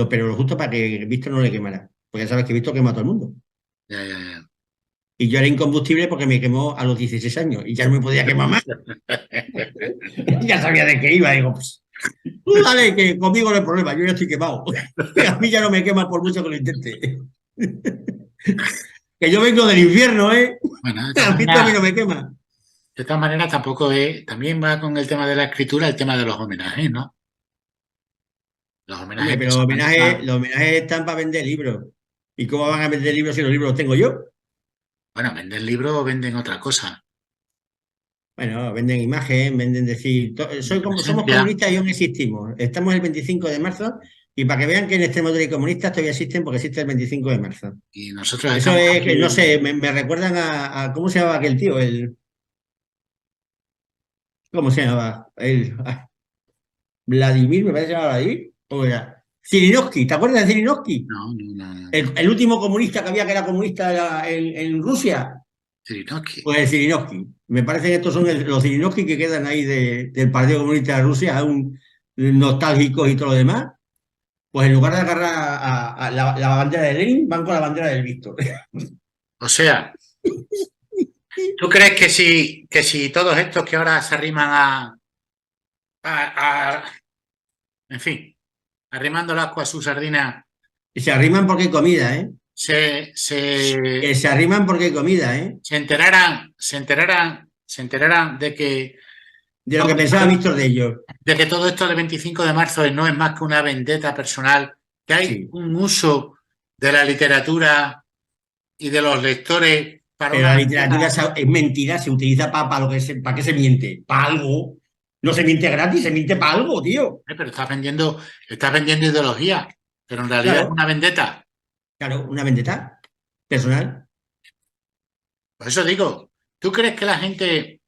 pero lo justo para que Víctor no le quemara. Porque ya sabes que Víctor quema a todo el mundo. Ya, ya, ya. Y yo era incombustible porque me quemó a los 16 años y ya no me podía quemar más. Ya sabía de qué iba. Digo, pues tú dale, que conmigo no hay problema, yo ya estoy quemado. A mí ya no me quema por mucho que lo intente. Que yo vengo del infierno, ¿eh? Bueno, A mí también no me quema. de todas maneras, tampoco es. También va con el tema de la escritura, el tema de los homenajes, ¿no? Los Hombre, homenajes de pero esa manera. los homenajes están para vender libros. ¿Y cómo van a vender libros si los libros los tengo yo? Bueno, venden libros o venden otra cosa. Bueno, venden imagen, venden decir, Venden somos presencia. comunistas y aún existimos. Estamos el 25 de marzo y para que vean que en Extremadura hay comunistas todavía existen porque existe el 25 de marzo. Y nosotros Eso estamos es, que no aquí. sé, me recuerdan ¿cómo se llamaba aquel tío? ¿Cómo se llamaba? Vladimir, me parece que se llamaba Vladimir. ¿Cómo era? Zirinovsky, ¿te acuerdas de Zirinovsky? No, no, no, no. El último comunista que había que era comunista en Rusia. Chirinovsky. Pues Zirinovsky. Me parece que estos son los Zirinovsky que quedan ahí del Partido Comunista de Rusia, aún nostálgicos y todo lo demás. Pues en lugar de agarrar la bandera de Lenin, van con la bandera del Víctor. O sea, ¿tú crees que si todos estos que ahora se arriman en fin, arrimando el ascua a su sardina, Y se arriman porque hay comida, ¿eh? se, Que se, se arriman porque hay comida, ¿eh? se enteraran De lo que pensaba Víctor de ellos. de que todo esto del 25 de marzo no es más que una vendetta personal, que hay Sí. un uso de la literatura y de los lectores para Pero una la literatura vendetta. es mentira, se utiliza para lo que para qué se miente. Para algo. No se miente gratis, se miente para algo, tío. Pero estás vendiendo ideología, pero en realidad es Claro, una vendetta. claro, una vendetta personal. Por eso digo, ¿tú crees que la gente,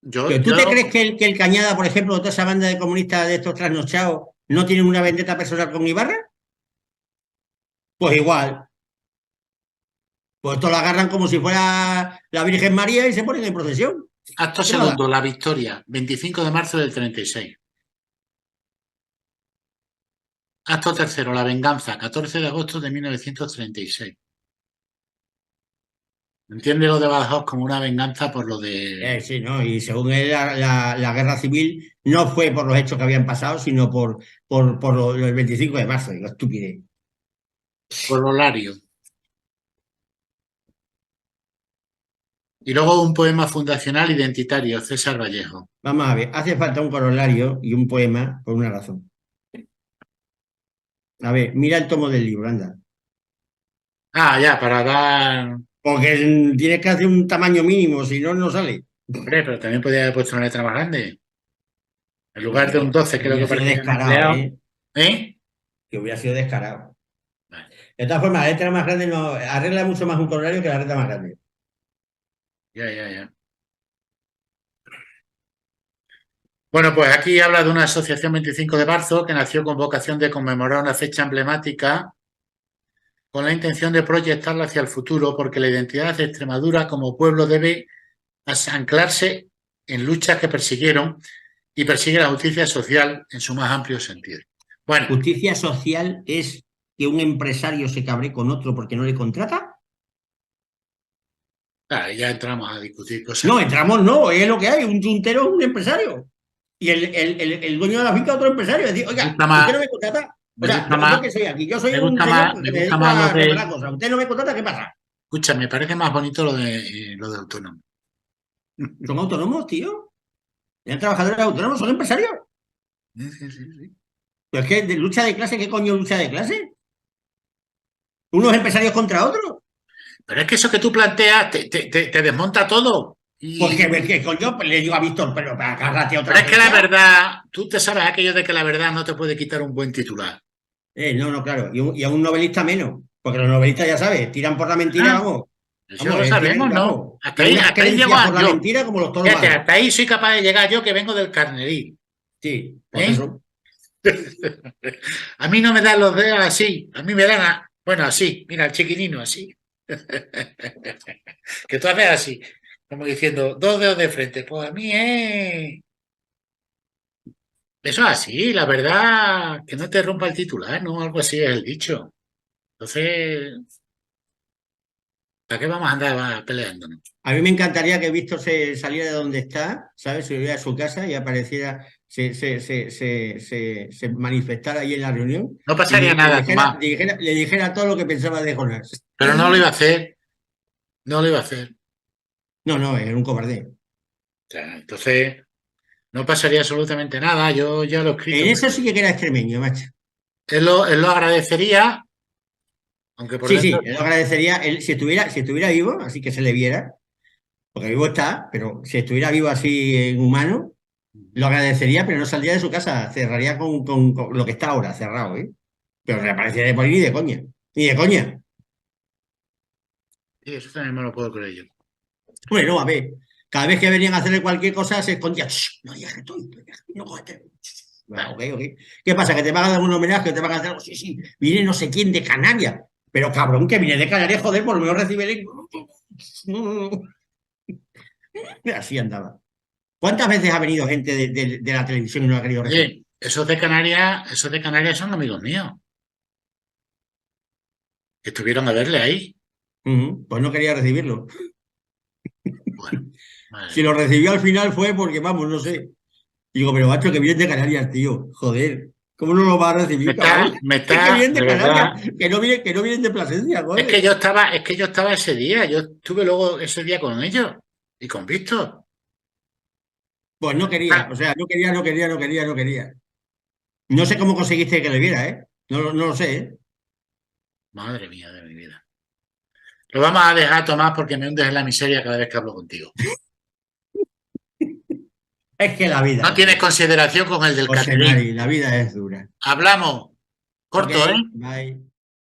yo, Pero ¿tú te yo, crees que el Cañada, por ejemplo, toda esa banda de comunistas de estos trasnochados, no tienen una vendetta personal con Ibarra? Pues igual. Pues esto lo agarran como si fuera la Virgen María y se ponen en procesión. acto ¿Qué nada? segundo, la victoria, 25 de marzo del 36. Acto tercero, la venganza, 14 de agosto de 1936. Entiende lo de Badajoz como una venganza por lo de. Sí, ¿no? Y según él, la guerra civil no fue por los hechos que habían pasado, sino por lo del 25 de marzo. Digo, estupidez. Corolario. Y luego un poema fundacional identitario, César Vallejo. Vamos a ver, hace falta un corolario y un poema por una razón. A ver, mira el tomo del libro, anda. Ah, ya, para dar. Porque tienes que hacer un tamaño mínimo, si no, no sale. Hombre, pero también podría haber puesto una letra más grande. En lugar de un Hombre, 12, que creo que hubiera sido parece que han descarado, empleado. ¿eh? ¿Eh? Que hubiera sido descarado. Vale. De todas formas, la letra más grande no arregla mucho más un corolario que la letra más grande. Ya, ya, ya. Bueno, pues aquí habla de una asociación 25 de marzo que nació con vocación de conmemorar una fecha emblemática con la intención de proyectarla hacia el futuro, porque la identidad de Extremadura como pueblo debe anclarse en luchas que persiguieron y persigue la justicia social en su más amplio sentido. Bueno, ¿Justicia social es que un empresario se cabre con otro porque no le contrata? claro, ya entramos a discutir cosas. No, entramos, no, es lo que hay. Un chuntero es un empresario. Y el dueño de la finca es otro empresario. Es decir, Me oiga, gusta ¿usted más, no me contrata? O me sea, gusta yo más, que soy aquí, yo soy me un gusta señor más, que me me gusta dedico más lo a de, reparar cosas. ¿Usted no me contrata? ¿Qué pasa? escucha, me parece más bonito lo de autónomo. Son autónomos, tío. Eran trabajadores autónomos, son empresarios. Sí, sí, sí, sí. Pero es que de lucha de clase, ¿qué coño lucha de clase? Unos empresarios contra otros. Pero es que eso que tú planteas te desmonta todo. Pues que coño, pues le digo a Víctor, pero agárrate a Pero otra es que la fecha. verdad, tú te sabes aquello de que la verdad no te puede quitar un buen titular. No, no, claro. Y a un novelista menos. Porque los novelistas, ya sabes, tiran por la mentira, Ah, vamos. eso Vamos, lo sabemos, ¿no? vamos. Tienen unas Hasta ahí llego creencias por la yo. mentira como los toros Fíjate, malos. hasta ahí soy capaz de llegar yo que vengo del carnerí. Sí, pues ¿Eh? eso. A mí no me dan los dedos así, a mí me dan, bueno, así, mira, el chiquinino, así. Que tú haces así, como diciendo, dos dedos de frente. Pues a mí eso es así, la verdad, que no te rompa el titular, ¿no? Algo así es el dicho. Entonces, ¿para qué vamos a andar peleándonos? A mí me encantaría que Víctor se saliera de donde está, ¿sabes? Se iría a su casa y apareciera, se manifestara ahí en la reunión No y pasaría nada, Tomás, le dijera todo lo que pensaba de Jonás. pero no lo iba a hacer, no lo iba a hacer. No, no, es un cobarde. O sea, entonces, no pasaría absolutamente nada, yo ya lo he En escrito. eso sí que era extremeño, macho. Él lo agradecería, aunque por Sí, dentro. sí, él lo agradecería, si estuviera vivo, así que se le viera, porque vivo está, pero si estuviera vivo así en humano, lo agradecería, pero no saldría de su casa, cerraría con lo que está ahora, cerrado, ¿eh? Pero reaparecería por ahí ni de coña, ni de coña. Sí, eso también me lo puedo creer yo. Hombre, no, a ver, cada vez que venían a hacerle cualquier cosa se escondía, "Shh, no digas que estoy, no cógete". Ah, ok, ok. ¿Qué pasa? ¿Que te van a dar un homenaje? ¿Te van a hacer algo? Sí, sí, viene no sé quién de Canarias. Pero cabrón, que viene de Canarias, joder, por lo menos recibe el... Así andaba. ¿Cuántas veces ha venido gente de la televisión y no ha querido recibir? Oye, esos de Canarias son amigos míos, que estuvieron a verle ahí. Pues no quería recibirlo. Bueno, madre Si lo mía. recibió al final fue porque, vamos, no sé. Digo, pero macho, que vienen de Canarias, tío. Joder. ¿Cómo no lo va a recibir, cabrón? Es que vienen de De Canarias, verdad. que no vienen de Plasencia, joder. Es que yo estaba ese día, yo estuve luego ese día con ellos y con Víctor. Pues no quería, Ah, o sea, no quería, no quería, no quería, no quería. No sé cómo conseguiste que le viera, ¿eh? No, no lo sé, ¿eh? madre mía de mi vida. Lo vamos a dejar, Tomás, porque me hundes en la miseria cada vez que hablo contigo. Es que la vida No es tienes dura. consideración con el del José Cacerín. Mari, la vida es dura. Hablamos Ok, corto, ¿eh? bye.